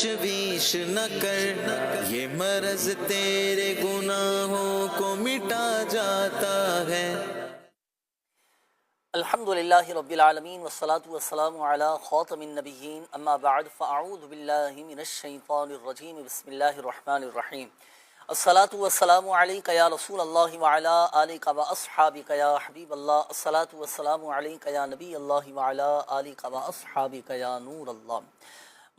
تشویش نہ کر، یہ مرض تیرے گناہوں کو مٹا جاتا ہے۔ الحمدللہ رب العالمین والصلاة والسلام علی خاتم النبیین، اما بعد فاعوذ باللہ من الشیطان الرجیم، بسم اللہ الرحمن الرحیم۔ الصلاة والسلام علیک یا رسول اللہ وعلی آلک و اصحابک یا حبیب اللہ، الصلاة والسلام علیک یا نبی اللہ وعلی آلک و اصحابک یا نور اللہ۔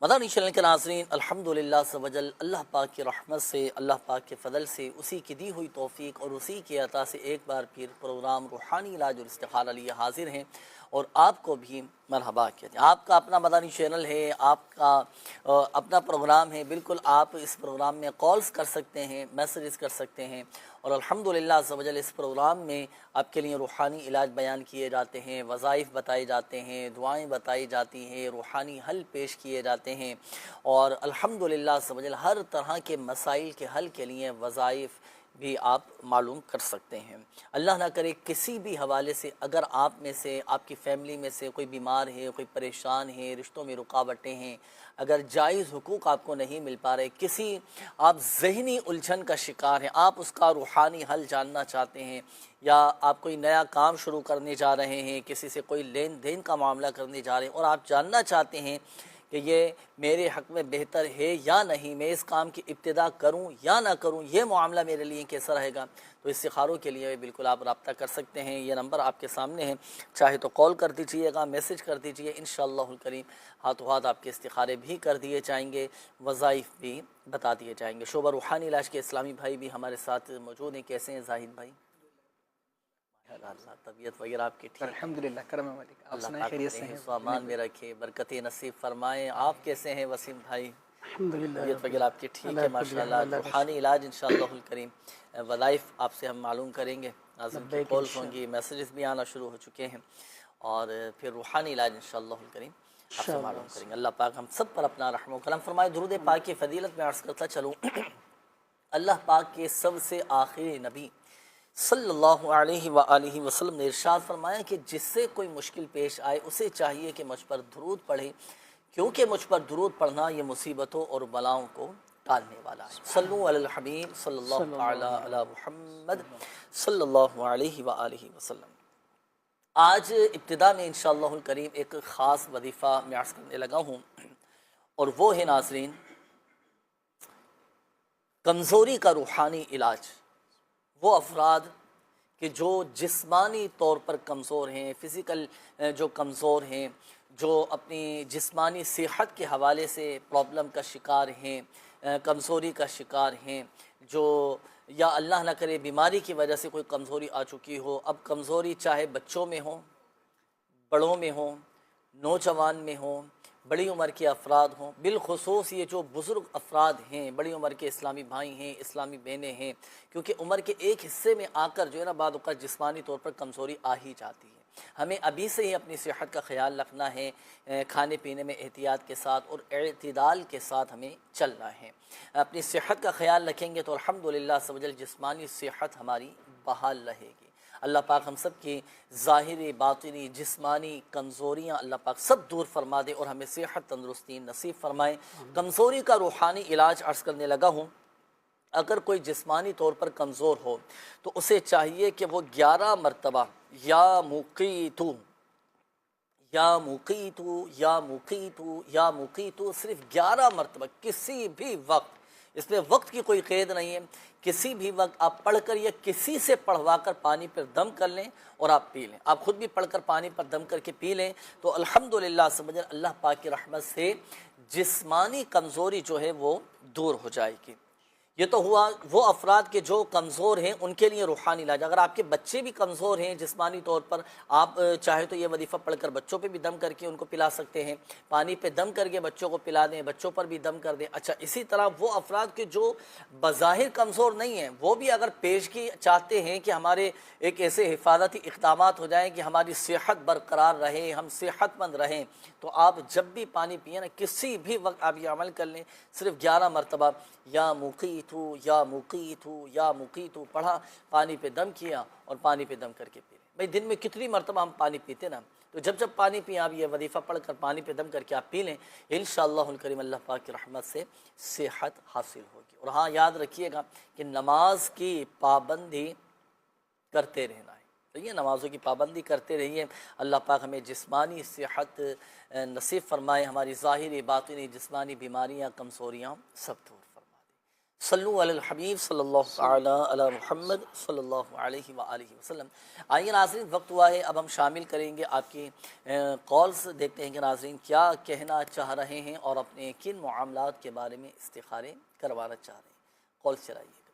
مدنی چینل کے ناظرین، الحمدللہ سبحانہ اللہ پاک کی رحمت سے، اللہ پاک کے فضل سے، اسی کی دی ہوئی توفیق اور اسی کی عطا سے ایک بار پھر پروگرام روحانی علاج اور استخارہ لیے حاضر ہیں، اور آپ کو بھی مرحبا کہتے ہیں۔ آپ کا اپنا مدنی چینل ہے، آپ کا اپنا پروگرام ہے، بالکل آپ اس پروگرام میں کالز کر سکتے ہیں، میسیجز کر سکتے ہیں، اور الحمدللہ سبحانہ اس پروگرام میں آپ کے لیے روحانی علاج بیان کیے جاتے ہیں، وظائف بتائے جاتے ہیں، دعائیں بتائی جاتی ہیں، روحانی حل پیش کیے جاتے ہیں، اور الحمدللہ سبحانہ ہر طرح کے مسائل کے حل کے لیے وظائف بھی آپ معلوم کر سکتے ہیں۔ اللہ نہ کرے کسی بھی حوالے سے اگر آپ میں سے، آپ کی فیملی میں سے کوئی بیمار ہے، کوئی پریشان ہے، رشتوں میں رکاوٹیں ہیں، اگر جائز حقوق آپ کو نہیں مل پا رہے، کسی آپ ذہنی الجھن کا شکار ہیں، آپ اس کا روحانی حل جاننا چاہتے ہیں، یا آپ کوئی نیا کام شروع کرنے جا رہے ہیں، کسی سے کوئی لین دین کا معاملہ کرنے جا رہے ہیں، اور آپ جاننا چاہتے ہیں کہ یہ میرے حق میں بہتر ہے یا نہیں، میں اس کام کی ابتدا کروں یا نہ کروں، یہ معاملہ میرے لیے کیسا رہے گا، تو استخاروں کے لیے بالکل آپ رابطہ کر سکتے ہیں۔ یہ نمبر آپ کے سامنے ہے، چاہے تو کال کر دیجئے گا، میسج کر دیجئے، انشاءاللہ الکریم ہاتھوں ہاتھ آپ کے استخارے بھی کر دیے جائیں گے، وظائف بھی بتا دیے جائیں گے۔ شعبہ روحانی علاج کے اسلامی بھائی بھی ہمارے ساتھ موجود ہیں۔ کیسے ہیں زاہد بھائی؟ اللہ طبیعت وغیرہ آپ کی ٹھیک؟ الحمدللہ، کرم مالک، آپ اللہ سنائیں خیریت سے ہیں؟ امان میں رکھے، برکت نصیب فرمائیں۔ آپ کیسے ہیں وسیم بھائی؟ الحمدللہ، طبیعت وغیرہ آپ کی ٹھیک ہے ماشاءاللہ۔ روحانی علاج انشاءاللہ الکریم وظائف آپ سے ہم معلوم کریں گے، ناظرین کی کالز ہوں گی، میسیجز بھی آنا شروع ہو چکے ہیں، اور پھر روحانی علاج انشاءاللہ الکریم آپ سے معلوم کریں گے۔ اللہ پاک ہم سب پر اپنا رحم و کرم فرمائے۔ درود پاک کی فضیلت میں عرض کرتا چلوں، اللہ پاک کے سب سے آخری نبی صلی اللہ علیہ وآلہ وسلم نے ارشاد فرمایا کہ جس سے کوئی مشکل پیش آئے اسے چاہیے کہ مجھ پر درود پڑھے، کیونکہ مجھ پر درود پڑھنا یہ مصیبتوں اور بلاؤں کو ٹالنے والا ہے۔ صلو علی الحبیب صلی اللہ تعالی علی محمد صلی اللہ علیہ وآلہ وسلم۔ آج ابتدا میں انشاءاللہ الکریم ایک خاص وظیفہ میں عرض کرنے لگا ہوں، اور وہ ہے ناظرین کمزوری کا روحانی علاج۔ وہ افراد کہ جو جسمانی طور پر کمزور ہیں، فزیکل جو کمزور ہیں، جو اپنی جسمانی صحت کے حوالے سے پرابلم کا شکار ہیں، کمزوری کا شکار ہیں، جو یا اللہ نہ کرے بیماری کی وجہ سے کوئی کمزوری آ چکی ہو۔ اب کمزوری چاہے بچوں میں ہوں، بڑوں میں ہوں، نوجوان میں ہوں، بڑی عمر کے افراد ہوں، بالخصوص یہ جو بزرگ افراد ہیں، بڑی عمر کے اسلامی بھائی ہیں، اسلامی بہنیں ہیں، کیونکہ عمر کے ایک حصے میں آ کر جو ہے نا بعض اوقات جسمانی طور پر کمزوری آ ہی جاتی ہے۔ ہمیں ابھی سے ہی اپنی صحت کا خیال رکھنا ہے، کھانے پینے میں احتیاط کے ساتھ اور اعتدال کے ساتھ ہمیں چلنا ہے۔ اپنی صحت کا خیال رکھیں گے تو الحمدللہ سمجھ جسمانی صحت ہماری بحال رہے گی۔ اللہ پاک ہم سب کی ظاہری باطنی جسمانی کمزوریاں اللہ پاک سب دور فرما دے، اور ہمیں صحت تندرستی نصیب فرمائے۔ کمزوری کا روحانی علاج عرض کرنے لگا ہوں۔ اگر کوئی جسمانی طور پر کمزور ہو تو اسے چاہیے کہ وہ 11 مرتبہ یا مقیتو یا مقیتو یا مقیتو یا مقیتو، صرف 11 مرتبہ کسی بھی وقت، اس میں وقت کی کوئی قید نہیں ہے، کسی بھی وقت آپ پڑھ کر یا کسی سے پڑھوا کر پانی پر دم کر لیں اور آپ پی لیں۔ آپ خود بھی پڑھ کر پانی پر دم کر کے پی لیں تو الحمدللہ سمجھ اللہ پاک کی رحمت سے جسمانی کمزوری جو ہے وہ دور ہو جائے گی۔ یہ تو ہوا وہ افراد کے جو کمزور ہیں ان کے لیے روحانی علاج۔ اگر آپ کے بچے بھی کمزور ہیں جسمانی طور پر، آپ چاہے تو یہ وظیفہ پڑھ کر بچوں پہ بھی دم کر کے ان کو پلا سکتے ہیں، پانی پہ دم کر کے بچوں کو پلا دیں، بچوں پر بھی دم کر دیں۔ اچھا، اسی طرح وہ افراد کے جو بظاہر کمزور نہیں ہیں، وہ بھی اگر پیشگی چاہتے ہیں کہ ہمارے ایک ایسے حفاظتی اقدامات ہو جائیں کہ ہماری صحت برقرار رہے، ہم صحت مند رہیں، تو آپ جب بھی پانی پئیں نا، کسی بھی وقت آپ یہ عمل کر لیں، صرف 11 مرتبہ یا مقیتو یا مقیتو یا مقیتو پڑھا، پانی پہ دم کیا اور پانی پہ دم کر کے پی لیں۔ بھئی دن میں کتنی مرتبہ ہم پانی پیتے نا، تو جب جب پانی پئیں آپ یہ وظیفہ پڑھ کر پانی پہ دم کر کے آپ پی لیں، انشاءاللہ الکریم اللہ پاک کی رحمت سے صحت حاصل ہوگی۔ اور ہاں یاد رکھیے گا کہ نماز کی پابندی کرتے رہنا ہے، تو یہ نمازوں کی پابندی کرتے رہیے، اللہ پاک ہمیں جسمانی صحت نصیب فرمائے، ہماری ظاہری باطنی جسمانی بیماریاں کمزوریاں سب دور فرما دے۔ صلو علی الحبیب صلی اللہ تعالی علی محمد صلی اللہ علیہ وآلہ وسلم۔ آئیے ناظرین، وقت ہوا ہے، اب ہم شامل کریں گے آپ کی کالز، دیکھتے ہیں کہ ناظرین کیا کہنا چاہ رہے ہیں اور اپنے کن معاملات کے بارے میں استخارے کروانا چاہ رہے ہیں۔ کالز چلائیے گا۔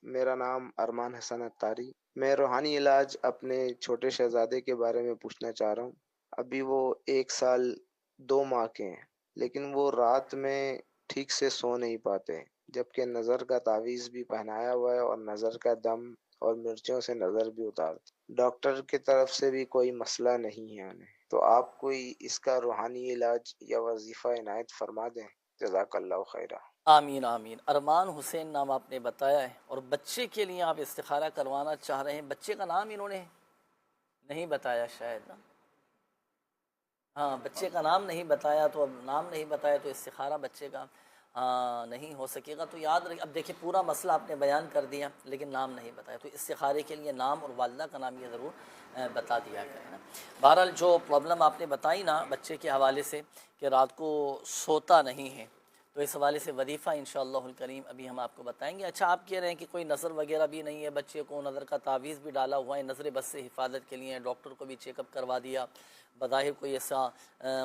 میرا نام ارمان حسن اتاری۔ میں روحانی علاج اپنے چھوٹے شہزادے کے بارے میں پوچھنا چاہ رہا ہوں۔ ابھی وہ 1 سال 2 ماہ کے ہیں، لیکن وہ رات میں ٹھیک سے سو نہیں پاتے، جبکہ نظر کا تعویذ بھی پہنایا ہوا ہے اور نظر کا دم اور مرچوں سے نظر بھی اتارتے۔ ڈاکٹر کی طرف سے بھی کوئی مسئلہ نہیں ہے انہیں، تو آپ کوئی اس کا روحانی علاج یا وظیفہ عنایت فرما دیں، جزاک اللہ خیرہ۔ آمین آمین۔ ارمان حسین نام آپ نے بتایا ہے اور بچے کے لیے آپ استخارہ کروانا چاہ رہے ہیں، بچے کا نام انہوں نے نہیں بتایا شاید نا؟ ہاں، بچے کا نام نہیں بتایا، تو اب نام نہیں بتایا تو استخارہ بچے کا نہیں ہو سکے گا۔ تو یاد رکھ، اب دیکھیں پورا مسئلہ آپ نے بیان کر دیا لیکن نام نہیں بتایا، تو استخارے کے لیے نام اور والدہ کا نام یہ ضرور بتا دیا کریں نا۔ بہرحال جو پرابلم آپ نے بتائی نا بچے کے حوالے سے کہ رات کو سوتا نہیں ہے، تو اس حوالے سے وظیفہ انشاءاللہ الکریم ابھی ہم آپ کو بتائیں گے۔ اچھا، آپ کہہ رہے ہیں کہ کوئی نظر وغیرہ بھی نہیں ہے بچے کو، نظر کا تعویذ بھی ڈالا ہوا ہے نظر بد سے حفاظت کے لیے، ڈاکٹر کو بھی چیک اپ کروا دیا، بظاہر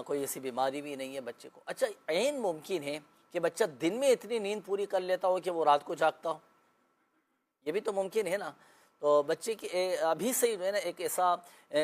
کوئی ایسی بیماری بھی نہیں ہے بچے کو۔ اچھا، عین ممکن ہے کہ بچہ دن میں اتنی نیند پوری کر لیتا ہو کہ وہ رات کو جاگتا ہو، یہ بھی تو ممکن ہے نا۔ تو بچے کی ابھی سے جو ہے نا ایک ایسا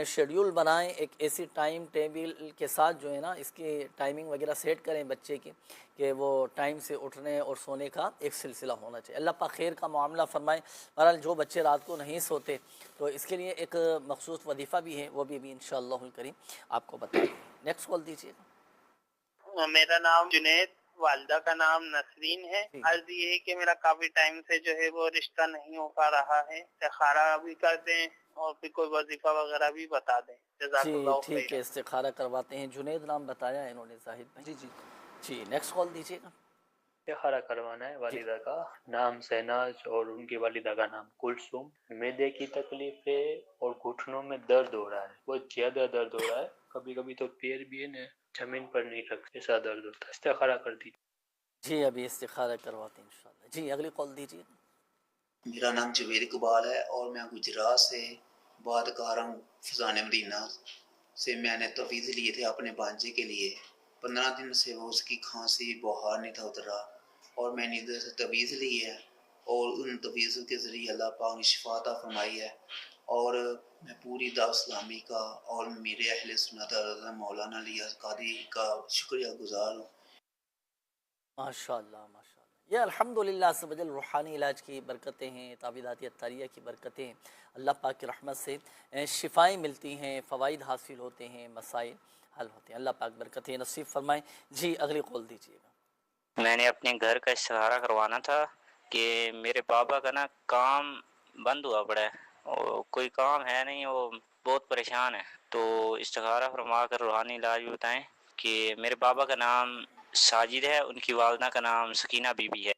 شیڈیول بنائیں، ایک ایسی ٹائم ٹیبل کے ساتھ جو ہے نا اس کی ٹائمنگ وغیرہ سیٹ کریں بچے کی کہ وہ ٹائم سے اٹھنے اور سونے کا ایک سلسلہ ہونا چاہیے۔ اللہ پاک خیر کا معاملہ فرمائے۔ بہرحال جو بچے رات کو نہیں سوتے تو اس کے لیے ایک مخصوص وظیفہ بھی ہے، وہ بھی انشاءاللہ الکریم آپ کو بتا دیں۔ نیکسٹ کال دیجیے گا۔ میرا نام جنید، والدہ کا نام نسرین ہے۔ عرض یہ ہے کہ میرا کافی ٹائم سے جو ہے وہ رشتہ نہیں ہو پا رہا ہے، استخارہ بھی کر دیں اور پھر کوئی وظیفہ وغیرہ بھی بتا دیں، جزاک جی اللہ ٹھیک ہے، خیر۔ استخارہ کرواتے ہیں۔ جنید نام بتایا ہے انہوں نے زاہد بھائی۔ جی نیکسٹ کال دیجیے گا۔ استخارہ کروانا ہے والدہ کا نام شہناز اور ان کی والدہ کا نام کلثوم۔ معدے کی تکلیف ہے اور گھٹنوں میں درد ہو رہا ہے، بہت زیادہ درد ہو رہا ہے، کبھی کبھی تو پیر بھی ہے نا زمین پر نہیں رکھتے، ایسا درد ہوتا ہے۔ استخارہ کر دی۔ جی ابھی استخارہ کرواتے ہیں انشاءاللہ۔ جی اگلی کال دیجیے۔ میرا نام جوید اقبال ہے اور میں گجرات سے بات کر رہا ہوں، فضان مدینہ سے۔ میں نے توفیق لیے تھے اپنے بانجے کے لیے، 15 دن سے وہ اس کی کھانسی بخار نہیں تھا اترا، اور میں نے ادھر سے تویز لی ہے اور ان تویزوں کے ذریعے اللہ پاک نے شفا عطا فرمائی ہے، اور میں پوری دعوت اسلامی کا اور میرے اہل سنت مولانا الیاس قادری کا شکریہ گزار ہوں۔ ماشاءاللہ ماشاءاللہ، یہ الحمدللہ عز و جل روحانی علاج کی برکتیں ہیں، تعویذات عطاریہ کی برکتیں ہیں، اللہ پاک کی رحمت سے شفائیں ملتی ہیں، فوائد حاصل ہوتے ہیں، مسائل حل ہوتے ہیں، اللہ پاک برکتیں نصیب فرمائیں۔ جی اگلی کال دیجیے گا۔ میں نے اپنے گھر کا استخارہ کروانا تھا کہ میرے پاپا کا نا کام بند ہوا پڑا ہے اور کوئی کام ہے نہیں، وہ بہت پریشان ہے، تو استخارہ فرما کر روحانی علاج بھی بتائیں کہ میرے پاپا کا نام ساجد ہے، ان کی والدہ کا نام سکینہ بی بی ہے۔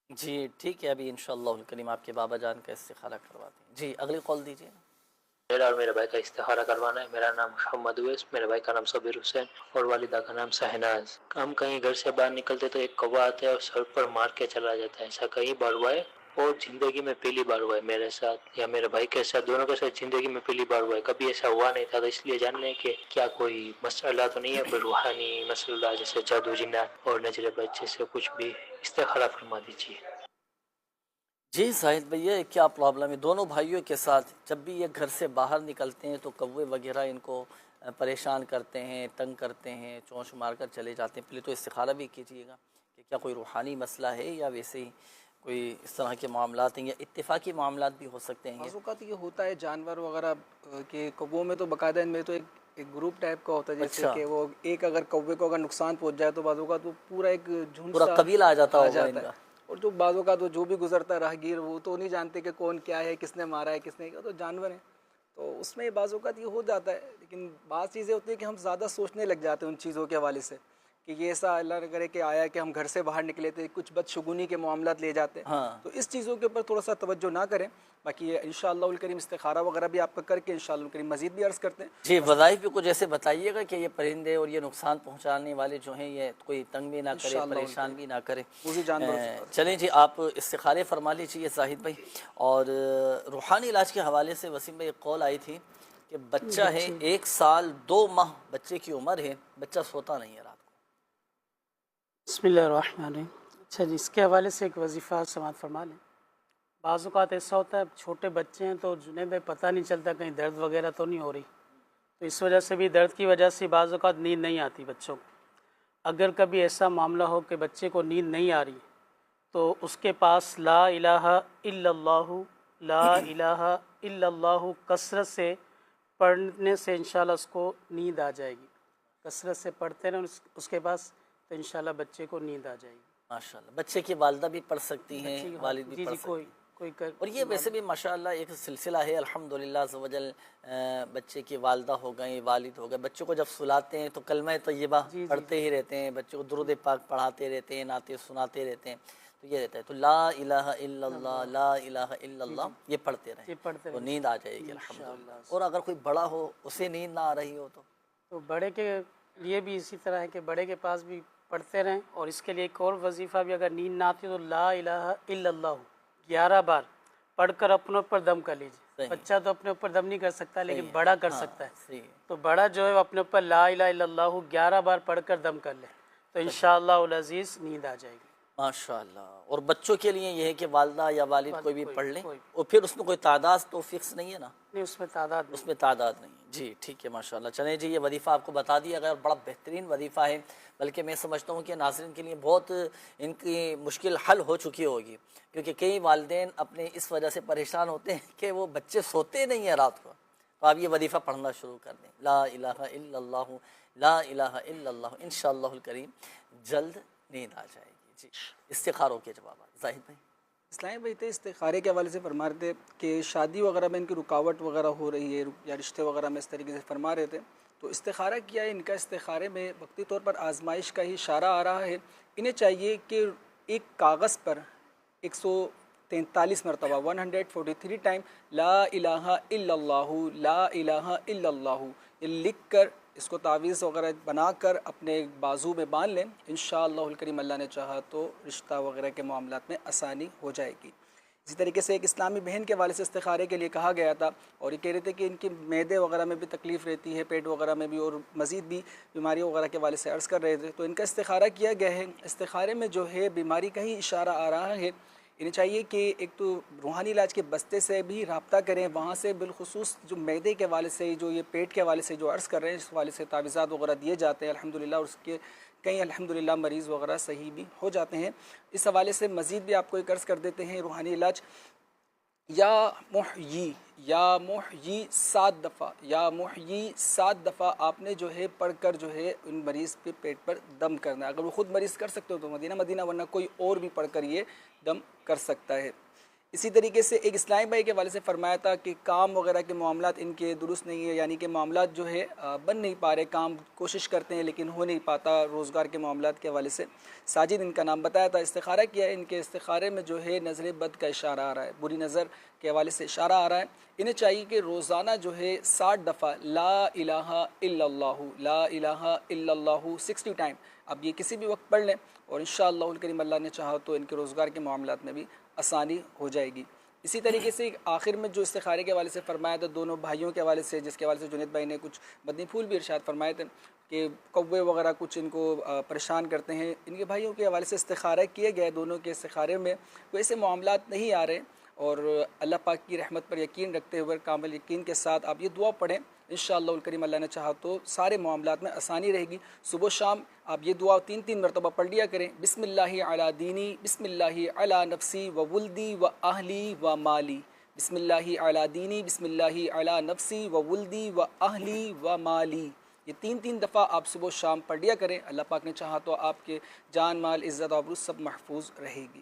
جی ٹھیک ہے، ابھی انشاءاللہ الکریم آپ کے بابا جان کا استخارہ کرواتے ہیں۔ جی اگلی کال دیجیے۔ میرا اور میرے بھائی کا استخارہ کروانا ہے۔ میرا نام محمد اویس، میرے بھائی کا نام صبیر حسین اور والدہ کا نام شہناز۔ ہم کہیں گھر سے باہر نکلتے تو ایک کوا آتا ہے اور سر پر مار کے چلا جاتا ہے، ایسا کئی بار ہوا ہے اور زندگی میں پہلی بار ہوا ہے میرے ساتھ یا میرے بھائی کے ساتھ، دونوں کے ساتھ زندگی میں پہلی بار ہوا ہے، کبھی ایسا ہوا نہیں تھا۔ تو اس لیے جاننا ہے کہ کیا کوئی مسئلہ تو نہیں ہے، کوئی روحانی مسئلہ جیسے جادو جنات اور نظر بد سے کچھ بھی، استخارہ فرما دیجیے۔ جی زاہد بھیا، کیا پرابلم ہے دونوں بھائیوں کے ساتھ؟ جب بھی یہ گھر سے باہر نکلتے ہیں تو کوے وغیرہ ان کو پریشان کرتے ہیں، تنگ کرتے ہیں، چونچ مار کر چلے جاتے ہیں۔ پہلے تو استخارہ بھی کیجیے گا کہ کیا کوئی روحانی مسئلہ ہے یا ویسے ہی کوئی اس طرح کے معاملات ہیں، یا اتفاقی معاملات بھی ہو سکتے ہیں۔ بعض اوقات یہ ہوتا ہے جانور وغیرہ کہ کووں میں تو باقاعدہ ان میں تو ایک گروپ ٹائپ کا ہوتا ہے، جیسے کہ وہ ایک اگر کوے کو اگر نقصان پہنچ جائے تو بعض اوقات وہ پورا ایک جھنڈ پورا قبیلہ آ جاتا ہوگا ان ہے، کا۔ اور جو بعض اوقات جو بھی گزرتا ہے راہگیر وہ تو نہیں جانتے کہ کون کیا ہے، کس نے مارا ہے کس نے کیا، تو جانور ہیں تو اس میں بعض اوقات یہ ہو جاتا ہے، لیکن بعض چیزیں ہوتی ہیں کہ ہم زیادہ سوچنے لگ جاتے ہیں ان چیزوں کے حوالے سے، کہ یہ ایسا اللہ نہ کرے کہ آیا کہ ہم گھر سے باہر نکلے تھے کچھ بدشگونی کے معاملات لے جاتے ہیں، ہاں تو اس چیزوں کے اوپر تھوڑا سا توجہ نہ کریں. باقی انشاءاللہ الکریم استخارہ وغیرہ بھی آپ کا کر کے انشاءاللہ الکریم مزید بھی عرض کرتے ہیں. جی، وظائف بھی کچھ ایسے بتائیے گا کہ یہ پرندے اور یہ نقصان پہنچانے والے جو ہیں یہ کوئی تنگ بھی نہ کرے، انشاءاللہ پریشان بھی نہ کرے. موذی جانوروں سے. چلیں جی، آپ استخارے فرما لیجیے زاہد بھائی. اور روحانی علاج کے حوالے سے وسیم بھائی ایک قول آئی تھی کہ بچہ ہے 1 سال 2 ماہ بچے کی عمر ہے، بچہ سوتا نہیں ہے رات کو. بسم اللہ الرحمن الرحیم. اچھا جی، اس کے حوالے سے ایک وظیفہ سماعت فرما لیں. بعض اوقات ایسا ہوتا ہے چھوٹے بچے ہیں تو جنہیں بھائی پتہ نہیں چلتا کہیں درد وغیرہ تو نہیں ہو رہی، تو اس وجہ سے بھی درد کی وجہ سے بعض اوقات نیند نہیں آتی بچوں کو. اگر کبھی ایسا معاملہ ہو کہ بچے کو نیند نہیں آ رہی تو اس کے پاس لا الہ الا اللہ، لا الہ الا اللہ کثرت سے پڑھنے سے انشاءاللہ اس کو نیند آ جائے گی. کثرت سے پڑھتے رہیں اس کے پاس تو انشاءاللہ بچے کو نیند آ جائے گی. ماشاءاللہ. بچے کی والدہ بھی پڑھ سکتی ہیں، والد بھی جی پڑھ جی، سکتے ہیں. کوئی اور یہ ویسے بھی ماشاءاللہ ایک سلسلہ ہے الحمدللہ عز و جل. بچے کی والدہ ہو گئے، والد ہو گئے، بچوں کو جب سلاتے ہیں تو کلمہ طیبہ پڑھتے ہی رہتے ہیں، بچوں کو درود پاک پڑھاتے رہتے ہیں، نعتیں سناتے رہتے ہیں. تو یہ رہتا ہے تو لا الہ الا اللہ، لا الہ الا اللہ یہ پڑھتے رہیں تو نیند آ جائے گی الحمدللہ. اور اگر کوئی بڑا ہو اسے نیند نہ آ رہی ہو تو بڑے کے لیے بھی اسی طرح ہے کہ بڑے کے پاس بھی پڑھتے رہیں. اور اس کے لیے ایک اور وظیفہ بھی، اگر نیند نہ آتی تو لا الہ الا اللہ 11 بار پڑھ کر اپنے اوپر دم کر لیجیے. بچہ تو اپنے اوپر دم نہیں کر سکتا لیکن بڑا کر سکتا ہے، تو بڑا جو ہے اپنے اوپر لا الہ الا اللہ 11 بار پڑھ کر دم کر لے تو انشاءاللہ العزیز نیند آ جائے گی. ماشاءاللہ. اور بچوں کے لیے یہ ہے کہ والدہ یا والد کوئی بھی پڑھ لیں، اور پھر اس میں کوئی تعداد تو فکس نہیں ہے نا؟ نہیں، اس میں تعداد نہیں. جی ٹھیک ہے ماشاءاللہ. چلیں جی، یہ وظیفہ آپ کو بتا دیا گیا اور بڑا بہترین وظیفہ ہے، بلکہ میں سمجھتا ہوں کہ ناظرین کے لیے بہت ان کی مشکل حل ہو چکی ہوگی، کیونکہ کئی والدین اپنے اس وجہ سے پریشان ہوتے ہیں کہ وہ بچے سوتے نہیں ہیں رات کو. تو آپ یہ وظیفہ پڑھنا شروع کر دیں، لا الہ الا اللہ، لا الہ الا اللہ. انشاءاللہ الکریم جلد نیند آ جائے گی. جی، استخاروں کے جوابات زاہد بھائی. اسلامی بھائی تھے استخارے کے حوالے سے فرما رہے تھے کہ شادی وغیرہ میں ان کی رکاوٹ وغیرہ ہو رہی ہے یا رشتے وغیرہ میں اس طریقے سے فرما رہے تھے، تو استخارہ کیا ہے ان کا. استخارے میں وقتی طور پر آزمائش کا ہی اشارہ آ رہا ہے. انہیں چاہیے کہ ایک کاغذ پر 143 مرتبہ 143 ٹائم لا الہ الا اللہ، لا الہ الا اللہ یہ لکھ کر اس کو تعویذ وغیرہ بنا کر اپنے بازو میں باندھ لیں. انشاءاللہ الکریم اللہ نے چاہا تو رشتہ وغیرہ کے معاملات میں آسانی ہو جائے گی. اسی طریقے سے ایک اسلامی بہن کے حوالے سے استخارے کے لیے کہا گیا تھا، اور یہ کہہ رہے تھے کہ ان کے معدے وغیرہ میں بھی تکلیف رہتی ہے، پیٹ وغیرہ میں بھی، اور مزید بھی بیماریوں وغیرہ کے حوالے سے عرض کر رہے تھے. تو ان کا استخارہ کیا گیا ہے. استخارے میں جو ہے بیماری کا ہی اشارہ آ رہا ہے. انہیں چاہیے کہ ایک تو روحانی علاج کے بستے سے بھی رابطہ کریں، وہاں سے بالخصوص جو معدے کے حوالے سے، جو یہ پیٹ کے حوالے سے جو عرض کر رہے ہیں، اس حوالے سے تعویذات وغیرہ دیے جاتے ہیں الحمدللہ، اور اس کے کئی الحمدللہ مریض وغیرہ صحیح بھی ہو جاتے ہیں. اس حوالے سے مزید بھی آپ کو ایک عرض کر دیتے ہیں روحانی علاج. یا محیی، یا محیی 7 دفعہ، یا محیی 7 دفعہ آپ نے جو ہے پڑھ کر جو ہے ان مریض پہ پیٹ پر دم کرنا ہے. اگر وہ خود مریض کر سکتے ہو تو مدینہ، ورنہ کوئی اور بھی پڑھ کر یہ دم کر سکتا ہے. اسی طریقے سے ایک اسلامی بھائی کے حوالے سے فرمایا تھا کہ کام وغیرہ کے معاملات ان کے درست نہیں ہے، یعنی کہ معاملات جو ہے بن نہیں پا رہے، کام کوشش کرتے ہیں لیکن ہو نہیں پاتا روزگار کے معاملات کے حوالے سے. ساجد ان کا نام بتایا تھا. استخارہ کیا ہے. ان کے استخارے میں جو ہے نظر بد کا اشارہ آ رہا ہے، بری نظر کے حوالے سے اشارہ آ رہا ہے. انہیں چاہیے کہ روزانہ جو ہے 60 دفعہ لا الہ الا اللہ، لا الہ الا اللہ 60 ٹائم اب یہ کسی بھی وقت پڑھ لیں، اور انشاءاللہ الکریم اللہ نے چاہا تو ان کے روزگار کے معاملات میں بھی آسانی ہو جائے گی. اسی طریقے سے آخر میں جو استخارے کے حوالے سے فرمایا تھا دونوں بھائیوں کے حوالے سے، جس کے حوالے سے جنید بھائی نے کچھ مدنی پھول بھی ارشاد فرمائے تھے کہ کوے وغیرہ کچھ ان کو پریشان کرتے ہیں. ان کے بھائیوں کے حوالے سے استخارہ کیے گئے، دونوں کے استخارے میں کوئی ایسے معاملات نہیں آ رہے، اور اللہ پاک کی رحمت پر یقین رکھتے ہوئے کامل یقین کے ساتھ آپ یہ دعا پڑھیں. انشاءاللہ الکریم اللہ نے چاہا تو سارے معاملات میں آسانی رہے گی. صبح و شام آپ یہ دعا 3 مرتبہ پڑھ لیا کریں. بسم اللہ علی دینی، بسم اللہ علی نفسی و ولدی و اہلی و مالی، بسم اللہ علی دینی، بسم اللہ علی نفسی و ولدی و اہلی و مالی. یہ 3 دفعہ آپ صبح و شام پڑھ لیا کریں. اللہ پاک نے چاہا تو آپ کے جان، مال، عزت و آبرو سب محفوظ رہے گی.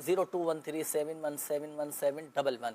0213717111।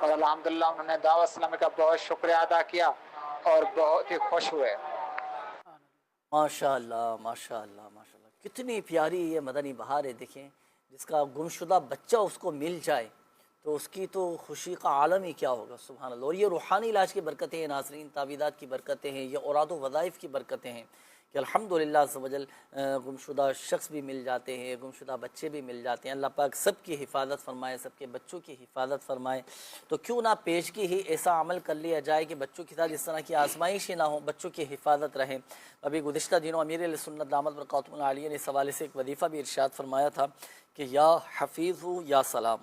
اور الحمدللہ انہوں نے دعوت اسلامی کا بہت شکریہ ادا کیا اور بہت ہی خوش ہوئے۔ ماشاء اللہ ماشاء اللہ ماشاء اللہ، کتنی پیاری یہ مدنی بہار ہے۔ دیکھیں جس کا گمشدہ بچہ اس کو مل جائے تو اس کی تو خوشی کا عالم ہی کیا ہوگا، سبحان اللہ۔ اور یہ روحانی علاج کی برکتیں ہیں ناظرین، تعویذات کی برکتیں ہیں، یہ اوراد و وظائف کی برکتیں ہیں کہ الحمدللہ عز و جل گمشدہ شخص بھی مل جاتے ہیں، گمشدہ بچے بھی مل جاتے ہیں۔ اللہ پاک سب کی حفاظت فرمائے، سب کے بچوں کی حفاظت فرمائے۔ تو کیوں نہ پیشگی ہی ایسا عمل کر لیا جائے کہ بچوں کے ساتھ اس طرح کی آزمائش ہی نہ ہو، بچوں کی حفاظت رہے۔ ابھی گزشتہ دنوں امیر علیہ سنت دامت برکاتہ عالیہ نے اس حوالے سے ایک وظیفہ بھی ارشاد فرمایا تھا کہ یا حفیظ یا سلام،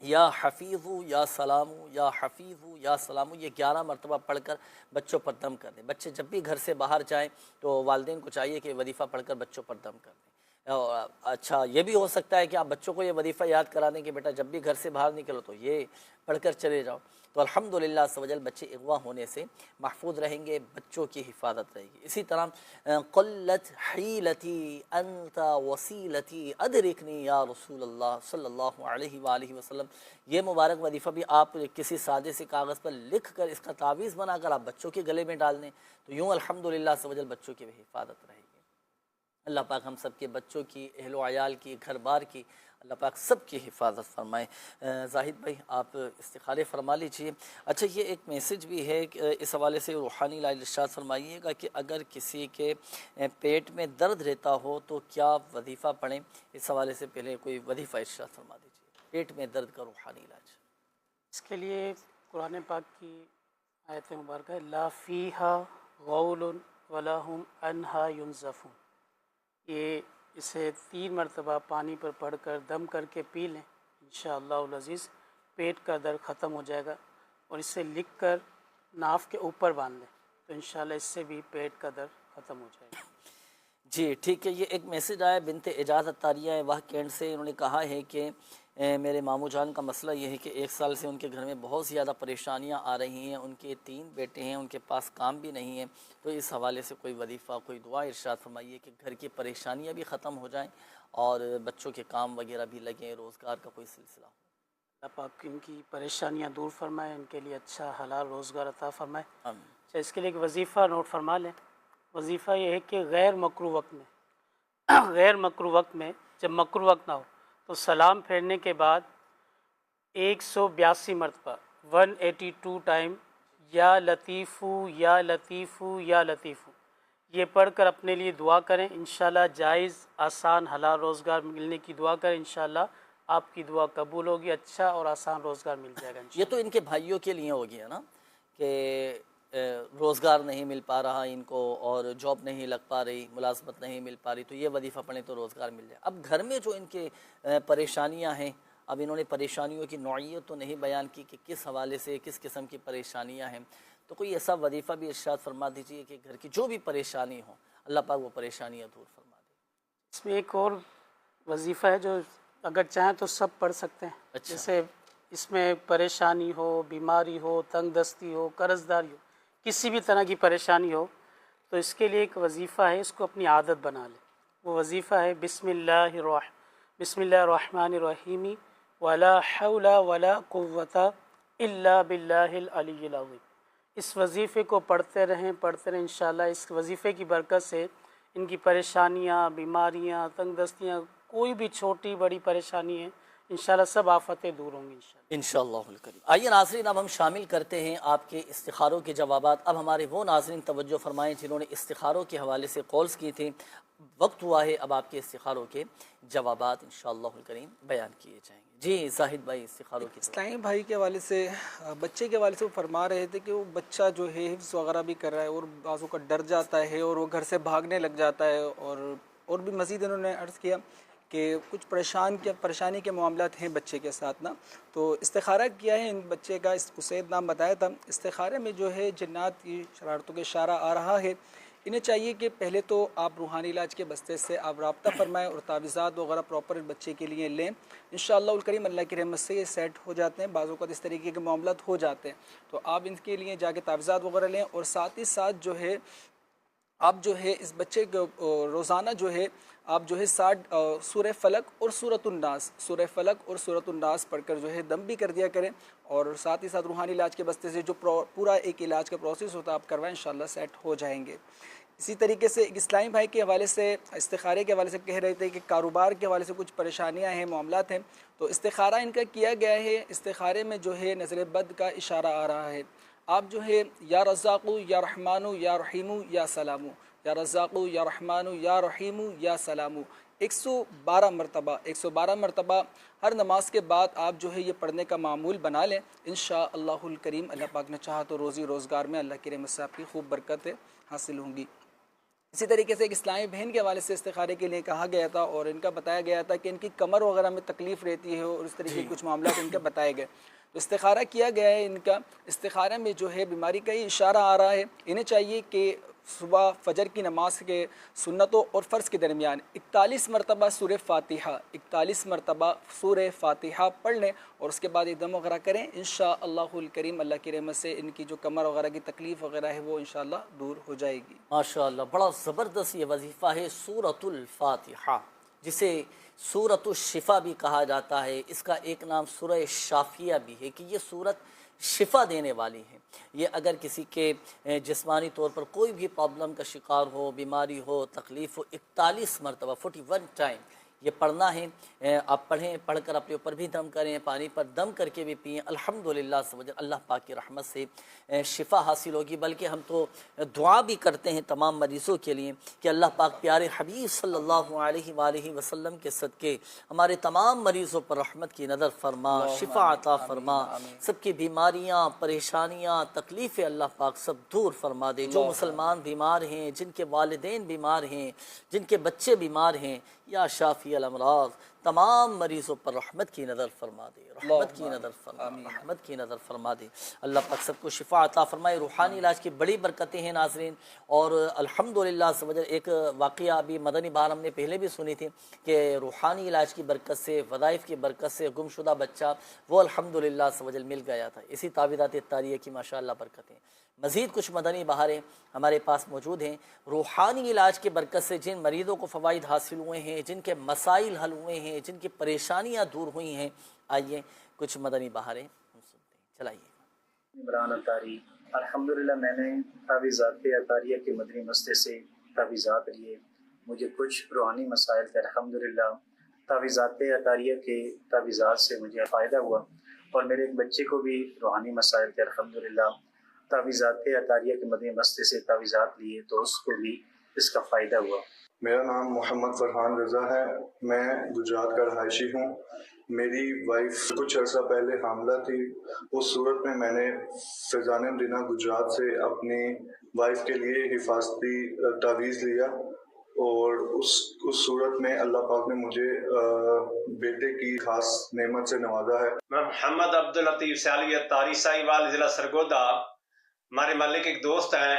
یا حفیظ یا سلام، یا حفیظ یا سلام، یہ 11 مرتبہ پڑھ کر بچوں پر دم کر دیں۔ بچے جب بھی گھر سے باہر جائیں تو والدین کو چاہیے کہ وظیفہ پڑھ کر بچوں پر دم کر دیں۔ اور اچھا یہ بھی ہو سکتا ہے کہ آپ بچوں کو یہ وظیفہ یاد کرا دیں کہ بیٹا جب بھی گھر سے باہر نکلو تو یہ پڑھ کر چلے جاؤ، تو الحمدللہ عز و جل بچے اغوا ہونے سے محفوظ رہیں گے، بچوں کی حفاظت رہے گی۔ اسی طرح قلت حیلتی انت وسیلتی ادرکنی یا رسول اللہ صلی اللہ علیہ وآلہ وسلم، یہ مبارک وظیفہ بھی آپ کسی سادے سے کاغذ پر لکھ کر اس کا تعویذ بنا کر آپ بچوں کے گلے میں ڈال دیں تو یوں الحمدللہ عز و جل بچوں کی بھی حفاظت رہے گی۔ اللہ پاک ہم سب کے بچوں کی، اہل و عیال کی، گھر بار کی اللہ پاک سب کی حفاظت فرمائے۔ زاہد بھائی آپ استخارے فرما لیجئے۔ اچھا یہ ایک میسج بھی ہے کہ اس حوالے سے روحانی علاج ارشاد فرمائیے گا کہ اگر کسی کے پیٹ میں درد رہتا ہو تو کیا وظیفہ پڑھیں؟ اس حوالے سے پہلے کوئی وظیفہ ارشاد فرما دیجیے، پیٹ میں درد کا روحانی علاج۔ اس کے لیے قرآن پاک کی آیت مبارکہ ہے لا فیہا غول ولا ہم عنہا ینزفون، یہ اسے 3 مرتبہ پانی پر پڑھ کر دم کر کے پی لیں، انشاءاللہ العزیز پیٹ کا درد ختم ہو جائے گا۔ اور اسے لکھ کر ناف کے اوپر باندھ لیں تو انشاءاللہ اس سے بھی پیٹ کا درد ختم ہو جائے گا۔ جی ٹھیک ہے، یہ ایک میسج آیا بنت اعجاز عطاریہ ہے وہ کینٹ سے، انہوں نے کہا ہے کہ میرے ماموں جان کا مسئلہ یہ ہے کہ 1 سال سے ان کے گھر میں بہت زیادہ پریشانیاں آ رہی ہیں، ان کے 3 بیٹے ہیں، ان کے پاس کام بھی نہیں ہے، تو اس حوالے سے کوئی وظیفہ کوئی دعا ارشاد فرمائیے کہ گھر کی پریشانیاں بھی ختم ہو جائیں اور بچوں کے کام وغیرہ بھی لگیں، روزگار کا کوئی سلسلہ ہو۔ اللہ پاک ان کی پریشانیاں دور فرمائے، ان کے لیے اچھا حلال روزگار عطا فرمائے۔ اچھا اس کے لیے ایک وظیفہ نوٹ فرما لیں۔ وظیفہ یہ ہے کہ غیر مکروہ وقت میں جب مکروہ وقت نہ ہو تو سلام پھیرنے کے بعد 182 مرتبہ 182 ٹائم یا لطیفو یا لطیفو یا لطیفو یہ پڑھ کر اپنے لیے دعا کریں، انشاءاللہ جائز آسان حلال روزگار ملنے کی دعا کریں، انشاءاللہ آپ کی دعا قبول ہوگی، اچھا اور آسان روزگار مل جائے گا۔ یہ تو ان کے بھائیوں کے لیے ہو گیا نا کہ روزگار نہیں مل پا رہا ان کو اور جاب نہیں لگ پا رہی، ملازمت نہیں مل پا رہی، تو یہ وظیفہ پڑھیں تو روزگار مل جائے۔ اب گھر میں جو ان کے پریشانیاں ہیں، اب انہوں نے پریشانیوں کی نوعیت تو نہیں بیان کی کہ کس حوالے سے کس قسم کی پریشانیاں ہیں، تو کوئی ایسا وظیفہ بھی ارشاد فرما دیجیے کہ گھر کی جو بھی پریشانی ہو اللہ پاک وہ پریشانیاں دور فرما دے۔ اس میں ایک اور وظیفہ ہے جو اگر چاہیں تو سب پڑھ سکتے ہیں۔ اچھا۔ جیسے اس میں پریشانی ہو، بیماری ہو، تنگ دستی ہو، قرض داری ہو، کسی بھی طرح کی پریشانی ہو تو اس کے لیے ایک وظیفہ ہے، اس کو اپنی عادت بنا لیں۔ وہ وظیفہ ہے بسم اللہ الرحمن الرحیم ولا حول ولا قوت الا باللہ العلی العظیم۔ اس وظیفے کو پڑھتے رہیں انشاءاللہ اس وظیفے کی برکت سے ان کی پریشانیاں، بیماریاں، تنگ دستیاں، کوئی بھی چھوٹی بڑی پریشانی ہے انشاءاللہ سب آفتیں دور ہوں گی انشاءاللہ الکریم۔ آئیے ناظرین اب ہم شامل کرتے ہیں آپ کے استخاروں کے جوابات۔ اب ہمارے وہ ناظرین توجہ فرمائیں جنہوں نے استخاروں کے حوالے سے کالز کی تھیں، وقت ہوا ہے اب آپ کے استخاروں کے جوابات انشاءاللہ الکریم بیان کیے جائیں گے۔ جی زاہد بھائی استخاروں کی اسلامی بھائی کے حوالے سے، بچے کے حوالے سے وہ فرما رہے تھے کہ وہ بچہ جو ہے حفظ وغیرہ بھی کر رہا ہے اور بعضوں کا ڈر جاتا ہے اور وہ گھر سے بھاگنے لگ جاتا ہے، اور بھی مزید انہوں نے عرض کیا کہ کچھ پریشانی کے معاملات ہیں بچے کے ساتھ نا، تو استخارہ کیا ہے ان بچے کا، اسید نام بتایا تھا۔ استخارے میں جو ہے جنات کی شرارتوں کے اشارہ آ رہا ہے، انہیں چاہیے کہ پہلے تو آپ روحانی علاج کے بستے سے آپ رابطہ فرمائیں اور تعویذات وغیرہ پراپر بچے کے لیے لیں، انشاءاللہ الکریم اللہ کی رحمت سے یہ سیٹ ہو جاتے ہیں۔ بعض اوقات اس طریقے کے معاملات ہو جاتے ہیں تو آپ ان کے لیے جا کے تعویذات وغیرہ لیں، اور ساتھ ہی ساتھ جو ہے آپ جو ہے اس بچے کو روزانہ جو ہے آپ جو ہے 60 سورہ فلق اور سورۃ الناس، سورہ فلق اور سورۃ الناس پڑھ کر جو ہے دم بھی کر دیا کریں، اور ساتھ ہی ساتھ روحانی علاج کے بستے سے جو پورا ایک علاج کا پروسیس ہوتا ہے آپ کروائیں، انشاءاللہ سیٹ ہو جائیں گے۔ اسی طریقے سے ایک اسلامی بھائی کے حوالے سے استخارے کے حوالے سے کہہ رہے تھے کہ کاروبار کے حوالے سے کچھ پریشانیاں ہیں، معاملات ہیں، تو استخارہ ان کا کیا گیا ہے۔ استخارے میں جو ہے نظر بد کا اشارہ آ رہا ہے۔ آپ جو ہے یا رزاقو یا رحمانو یا رحیمو یا سلامو، یا رزاقو یا رحمانو یا رحیمو یا سلامو 112 مرتبہ ہر نماز کے بعد آپ جو ہے یہ پڑھنے کا معمول بنا لیں، انشاءاللہ الکریم اللہ پاک نے چاہا تو روزی روزگار میں اللہ کی رحمت سے آپ کی خوب برکتیں حاصل ہوں گی۔ اسی طریقے سے ایک اسلامی بہن کے حوالے سے استخارے کے لیے کہا گیا تھا اور ان کا بتایا گیا تھا کہ ان کی کمر وغیرہ میں تکلیف رہتی ہے اور اس طریقے کے کچھ معاملات ان کے بتائے گئے، تو استخارہ کیا گیا ہے۔ ان کا استخارہ میں جو ہے بیماری کا ہی اشارہ آ رہا ہے۔ انہیں چاہیے کہ صبح فجر کی نماز کے سنتوں اور فرض کے درمیان 41 مرتبہ سورہ فاتحہ پڑھ لیں اور اس کے بعد دم وغیرہ کریں، انشاءاللہ الکریم اللہ کی رحمت سے ان کی جو کمر وغیرہ کی تکلیف وغیرہ ہے وہ انشاءاللہ دور ہو جائے گی۔ ماشاءاللہ، بڑا زبردست یہ وظیفہ ہے سورۃ الفاتحہ، جسے سورۃ الشفا بھی کہا جاتا ہے۔ اس کا ایک نام سورہ شافیہ بھی ہے کہ یہ سورت شفا دینے والی ہے۔ یہ اگر کسی کے جسمانی طور پر کوئی بھی پرابلم کا شکار ہو، بیماری ہو، تکلیف ہو، 41 مرتبہ 41 ٹائم یہ پڑھنا ہے۔ آپ پڑھیں، پڑھ کر اپنے اوپر بھی دم کریں، پانی پر دم کر کے بھی پئیں، الحمدللہ اللہ پاک کی رحمت سے شفا حاصل ہوگی۔ بلکہ ہم تو دعا بھی کرتے ہیں تمام مریضوں کے لیے کہ اللہ پاک پیارے حبیب صلی اللہ علیہ وآلہ وسلم کے صدقے ہمارے تمام مریضوں پر رحمت کی نظر فرما، شفا عطا فرما، سب کی بیماریاں، پریشانیاں، تکلیفیں اللہ پاک سب دور فرما دے۔ جو مسلمان بیمار ہیں، جن کے والدین بیمار ہیں، جن کے بچے بیمار ہیں، یا شافی الامراض تمام مریضوں پر رحمت کی نظر فرما دے، رحمت کی نظر فرما، رحمت کی نظر فرما دے۔ اللہ پاک سب کو شفا عطا فرمائے۔ روحانی علاج کی بڑی برکتیں ہیں ناظرین، اور الحمدللہ ایک واقعہ ابھی مدنی بہار ہم نے پہلے بھی سنی تھی کہ روحانی علاج کی برکت سے، وظائف کی برکت سے گمشدہ بچہ وہ الحمدللہ مل گیا تھا۔ اسی تعویذات طاریہ کی ماشاءاللہ برکتیں۔ مزید کچھ مدنی بہاریں ہمارے پاس موجود ہیں۔ روحانی علاج کی برکت سے جن مریضوں کو فوائد حاصل ہوئے ہیں، جن کے مسائل حل ہوئے ہیں، جن کی پریشانیاں دور ہوئی ہیں، آئیے کچھ مدنی بہاریں ہم سنتے ہیں، چلائیے۔ عمران اطاری، الحمدللہ میں نے تعویذات اطاریہ کے مدنی مسجد سے تعویذات لیے، مجھے کچھ روحانی مسائل تھے، الحمدللہ تعویذات اطاریہ کے تعویذات سے مجھے فائدہ ہوا، اور میرے ایک بچے کو بھی روحانی مسائل تھے، الحمدللہ تعویذات اطاریہ کے مدنی مسجد سے تعویذات لیے تو اس کو بھی اس کا فائدہ ہوا۔ میرا نام محمد فرحان رضا ہے، میں گجرات کا رہائشی ہوں۔ میری وائف کچھ عرصہ پہلے حاملہ تھی، اس صورت میں میں نے فیضان مدینہ گجرات سے اپنی وائف کے لیے حفاظتی تعویذ لیا، اور اس صورت میں اللہ پاک نے مجھے بیٹے کی خاص نعمت سے نوازا ہے۔ میں محمد عبداللطیف سیالوی اطاری ساہیوال ضلع سرگودا۔ ہمارے محلے کے ایک دوست ہیں،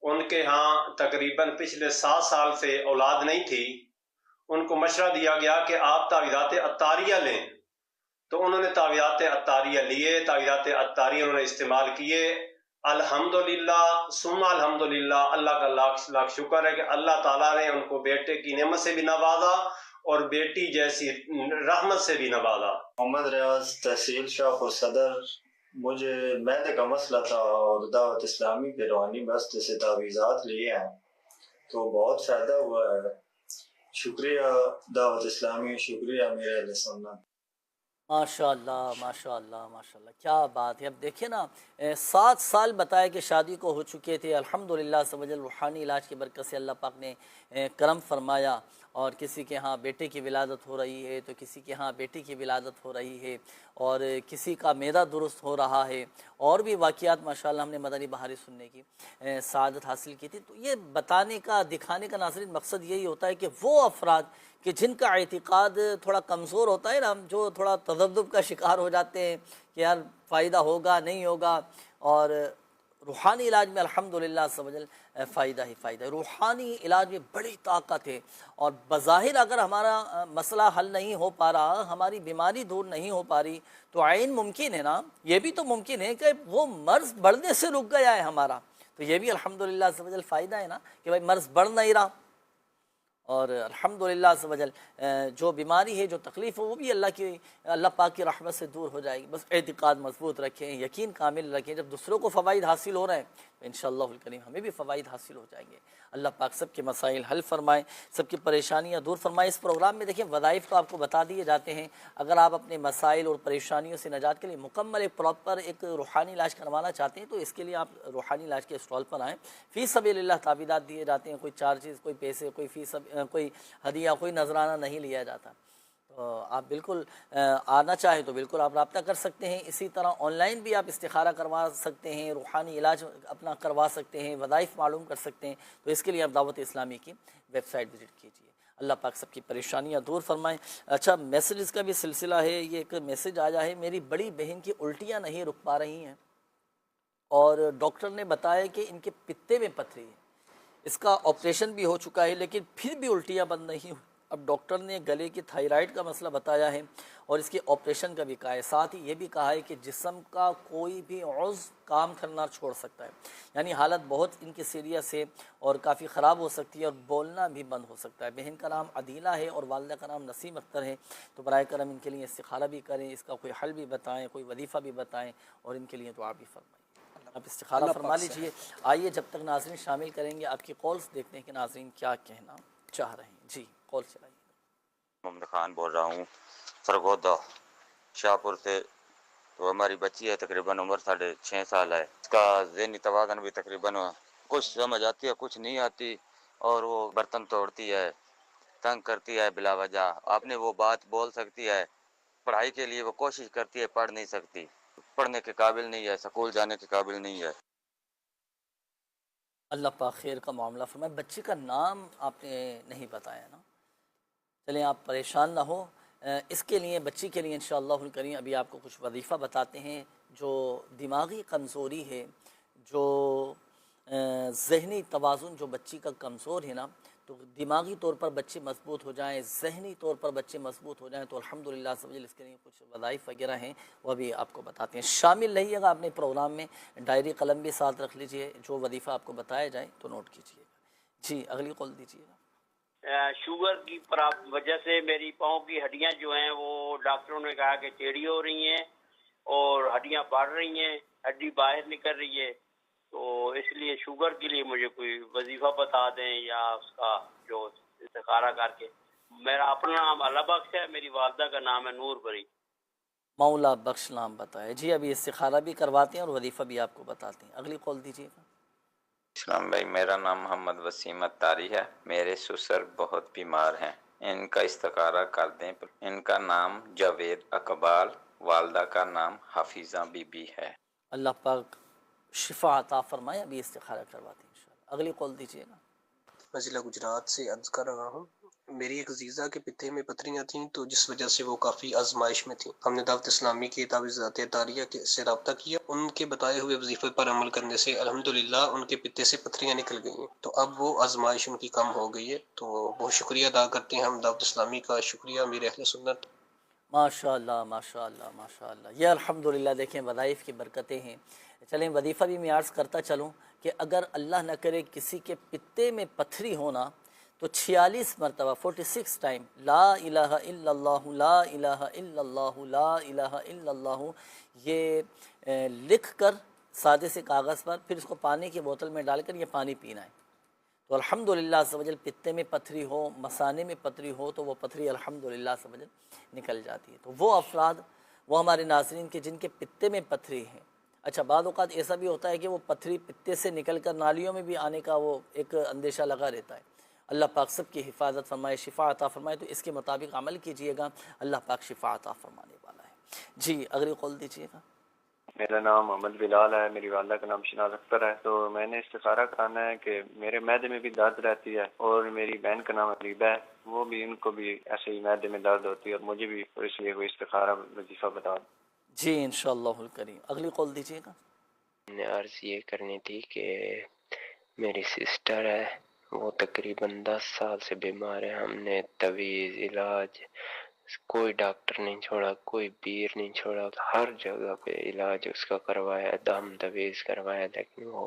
ان کے ہاں تقریباً پچھلے 7 سال سے اولاد نہیں تھی۔ ان کو مشورہ دیا گیا کہ آپ تعویذات اطاریہ لیں، تو انہوں نے تعویذات اطاریہ لیے، تعویذات اطاریہ انہوں نے استعمال کیے۔ الحمدللہ ثم الحمدللہ، اللہ کا لاکھ لاکھ شکر ہے کہ اللہ تعالیٰ نے ان کو بیٹے کی نعمت سے بھی نوازا اور بیٹی جیسی رحمت سے بھی نوازا۔ محمد ریاض، تحصیل شاہپور صدر۔ مجھے معدے کا مسئلہ تھا اور دعوت اسلامی کے روحانی مسجد سے تعویذات لیے ہیں تو بہت فائدہ ہوا ہے۔ شکریہ دعوت اسلامی، شکریہ میرے اہل سنت۔ ماشاءاللہ ماشاءاللہ ماشاءاللہ، کیا بات ہے۔ اب دیکھیں نا، 7 سال بتایا کہ شادی کو ہو چکے تھے، الحمدللہ روحانی علاج کی برکت سے اللہ پاک نے کرم فرمایا، اور کسی کے ہاں بیٹے کی ولادت ہو رہی ہے تو کسی کے ہاں بیٹی کی ولادت ہو رہی ہے، اور کسی کا معدہ درست ہو رہا ہے، اور بھی واقعات ماشاءاللہ ہم نے مدنی بہاریں سننے کی سعادت حاصل کی تھی۔ تو یہ بتانے کا، دکھانے کا ناظرین مقصد یہی ہوتا ہے کہ وہ افراد کہ جن کا اعتقاد تھوڑا کمزور ہوتا ہے نا، جو تھوڑا تذبذب کا شکار ہو جاتے ہیں کہ یار فائدہ ہوگا نہیں ہوگا، اور روحانی علاج میں الحمدللہ فائدہ ہی فائدہ ہے۔ روحانی علاج میں بڑی طاقت ہے، اور بظاہر اگر ہمارا مسئلہ حل نہیں ہو پا رہا، ہماری بیماری دور نہیں ہو پا رہی، تو عین ممکن ہے نا، یہ بھی تو ممکن ہے کہ وہ مرض بڑھنے سے رک گیا ہے ہمارا، تو یہ بھی الحمدللہ عز و جل فائدہ ہے نا کہ بھائی مرض بڑھ نہیں رہا، اور الحمدللہ عز و جل جو بیماری ہے، جو تکلیف ہے، وہ بھی اللہ پاک کی رحمت سے دور ہو جائے گی۔ بس اعتقاد مضبوط رکھیں، یقین کامل رکھیں، جب دوسروں کو فوائد حاصل ہو رہے ہیں تو انشاءاللہ الکریم ہمیں بھی فوائد حاصل ہو جائیں گے۔ اللہ پاک سب کے مسائل حل فرمائے، سب کی پریشانیاں دور فرمائے۔ اس پروگرام میں دیکھیں وظائف تو آپ کو بتا دیے جاتے ہیں، اگر آپ اپنے مسائل اور پریشانیوں سے نجات کے لیے مکمل ایک پراپر ایک روحانی علاج کروانا چاہتے ہیں تو اس کے لیے آپ روحانی علاج کے اسٹال پر آئیں۔ فی سبیل اللہ تعویذات دیے جاتے ہیں، کوئی چارجز، کوئی پیسے، کوئی ہدیہ، کوئی نذرانہ نہیں لیا جاتا۔ تو آپ بالکل آنا چاہیں تو بالکل آپ رابطہ کر سکتے ہیں۔ اسی طرح آن لائن بھی آپ استخارہ کروا سکتے ہیں، روحانی علاج اپنا کروا سکتے ہیں، وظائف معلوم کر سکتے ہیں۔ تو اس کے لیے آپ دعوت اسلامی کی ویب سائٹ وزٹ کیجیے۔ اللہ پاک سب کی پریشانیاں دور فرمائیں۔ اچھا، میسیجز کا بھی سلسلہ ہے۔ یہ ایک میسیج آیا ہے، میری بڑی بہن کی الٹیاں نہیں رک پا رہی ہیں اور ڈاکٹر نے بتایا کہ ان کے پتے میں پتھری ہے، اس کا آپریشن بھی ہو چکا ہے لیکن پھر بھی الٹیاں بند نہیں ہوئی۔ اب ڈاکٹر نے گلے کی تھائرائیڈ کا مسئلہ بتایا ہے اور اس کے آپریشن کا بھی کہا ہے، ساتھ ہی یہ بھی کہا ہے کہ جسم کا کوئی بھی عضو کام کرنا چھوڑ سکتا ہے، یعنی حالت بہت ان کی سیریس ہے اور کافی خراب ہو سکتی ہے اور بولنا بھی بند ہو سکتا ہے۔ بہن کا نام عدیلہ ہے اور والدہ کا نام نسیم اختر ہے، تو برائے کرم ان کے لیے استخارہ بھی کریں، اس کا کوئی حل بھی بتائیں، کوئی وظیفہ بھی بتائیں اور ان کے لیے دعا بھی فرمائیں۔ آپ استخارہ فرما لیجئے۔ آئیے جب تک ناظرین شامل کریں گے آپ کی کالز، دیکھتے ہیں کہ ناظرین کیا کہنا چاہ رہے ہیں۔ جی کال چلائیے۔ محمد خان بول رہا ہوں سرگودا شاہپور سے۔ تو ہماری بچی ہے، تقریباً عمر 6.5 سال ہے۔ اس کا ذہنی توازن بھی تقریباً کچھ سمجھ آتی ہے کچھ نہیں آتی، اور وہ برتن توڑتی ہے، تنگ کرتی ہے بلا وجہ۔ آپ نے وہ بات بول سکتی ہے، پڑھائی کے لیے وہ کوشش کرتی ہے، پڑھ نہیں سکتی، پڑھنے کے قابل نہیں ہے، سکول جانے کے قابل نہیں ہے۔ اللہ پاک خیر کا معاملہ فرمائے۔ بچے کا نام آپ نے نہیں بتایا نا، چلیں آپ پریشان نہ ہو، اس کے لیے بچی کے لیے انشاءاللہ الکریم ابھی آپ کو کچھ وظیفہ بتاتے ہیں۔ جو دماغی کمزوری ہے، جو ذہنی توازن جو بچی کا کمزور ہے نا، تو دماغی طور پر بچے مضبوط ہو جائیں، ذہنی طور پر بچے مضبوط ہو جائیں تو الحمدللہ اس کے لیے کچھ وظائف وغیرہ ہیں، وہ بھی آپ کو بتاتے ہیں۔ شامل رہیے گا اپنے پروگرام میں، ڈائری قلم بھی ساتھ رکھ لیجئے، جو وظیفہ آپ کو بتایا جائے تو نوٹ کیجئے گا۔ جی اگلی کال دیجئے گا۔ شوگر کی وجہ سے میری پاؤں کی ہڈیاں جو ہیں وہ ڈاکٹروں نے کہا کہ ٹیڑھی ہو رہی ہیں اور ہڈیاں بڑھ رہی ہیں، ہڈی باہر نکل رہی ہے، تو اس لیے شوگر کے لیے مجھے کوئی وظیفہ بتا دیں یا اس کا جو استخارہ کر کے۔ میرا اپنا نام اللہ بخش ہے، میری والدہ کا نام ہے نور بری۔ مولا بخش نام بتائے۔ جی ابھی استخارہ بھی کرواتے ہیں اور وظیفہ بھی آپ کو بتاتے ہیں۔ اگلی کال دیجیے گا۔ اسلام بھائی، میرا نام محمد وسیم اتاری ہے، میرے سسر بہت بیمار ہیں، ان کا استخارہ کر دیں۔ ان کا نام جاوید اقبال، والدہ کا نام حفیظہ بی بی ہے۔ اللہ پاک شفا عطا فرمائے، ابھی استخارہ کرواتے ہیں انشاءاللہ۔ اگلی کال دیجیے گا۔ میں ضلع گجرات سے عرض کر رہا ہوں، میری ایک عزیزہ کے پتے میں پتھریاں تھیں تو جس وجہ سے وہ کافی آزمائش میں تھیں۔ ہم نے دعوت اسلامی کی تعویذات طاریہ سے رابطہ کیا، ان کے بتائے ہوئے وظیفے پر عمل کرنے سے الحمدللہ ان کے پتے سے پتھریاں نکل گئی ہیں، تو اب وہ آزمائش ان کی کم ہو گئی ہے۔ تو بہت شکریہ ادا کرتے ہیں ہم دعوت اسلامی کا، شکریہ میرے اہل سنت۔ ماشاء اللہ ماشاء اللہ ماشاء اللہ، یہ الحمدللہ دیکھیں وظائف کی برکتیں ہیں۔ چلیں وظیفہ بھی میں عرض کرتا چلوں کہ اگر اللہ نہ کرے کسی کے پتے میں پتھری ہونا تو 46 مرتبہ 46 ٹائم لا الہ الا اللہ لا الہ الا اللہ لا الہ الا اللہ یہ لکھ کر سادے سے کاغذ پر، پھر اس کو پانی کی بوتل میں ڈال کر یہ پانی پینا ہے، تو الحمدللہ عز و جل پتے میں پتھری ہو، مثانے میں پتھری ہو تو وہ پتھری الحمدللہ عز و جل نکل جاتی ہے۔ تو وہ افراد، وہ ہمارے ناظرین کے جن کے پتے میں پتھری ہیں، اچھا بعض اوقات ایسا بھی ہوتا ہے کہ وہ پتھری پتے سے نکل کر نالیوں میں بھی آنے کا وہ ایک اندیشہ لگا رہتا ہے۔ اللہ پاک سب کی حفاظت فرمائے، شفا عطا فرمائے، تو اس کے مطابق عمل کیجئے گا، اللہ پاک شفا عطا فرمانے والا ہے۔ جی اگلی قول دیجئے گا۔ میرا نام محمد بلال ہے، میری والدہ کا نام شناز اختر ہے۔ تو میں نے استخارہ کرانا ہے کہ میرے معدے میں بھی درد رہتی ہے اور میری بہن کا نام علیبہ ہے، وہ بھی ان کو بھی ایسے ہی معدے میں درد ہوتی ہے اور مجھے بھی، اس لیے کوئی استخارہ وظیفہ بتا دیں۔ جی انشاءاللہ الکریم۔ اگلی قول دیجئے گا۔ نے عرض یہ کرنی تھی کہ میری سسٹر ہے، وہ تقریباً 10 سال سے بیمار ہے، ہم نے طویز علاج، کوئی ڈاکٹر نہیں چھوڑا، کوئی پیر نہیں چھوڑا، ہر جگہ پہ علاج اس کا کروایا، دم طویز کروایا، لیکن وہ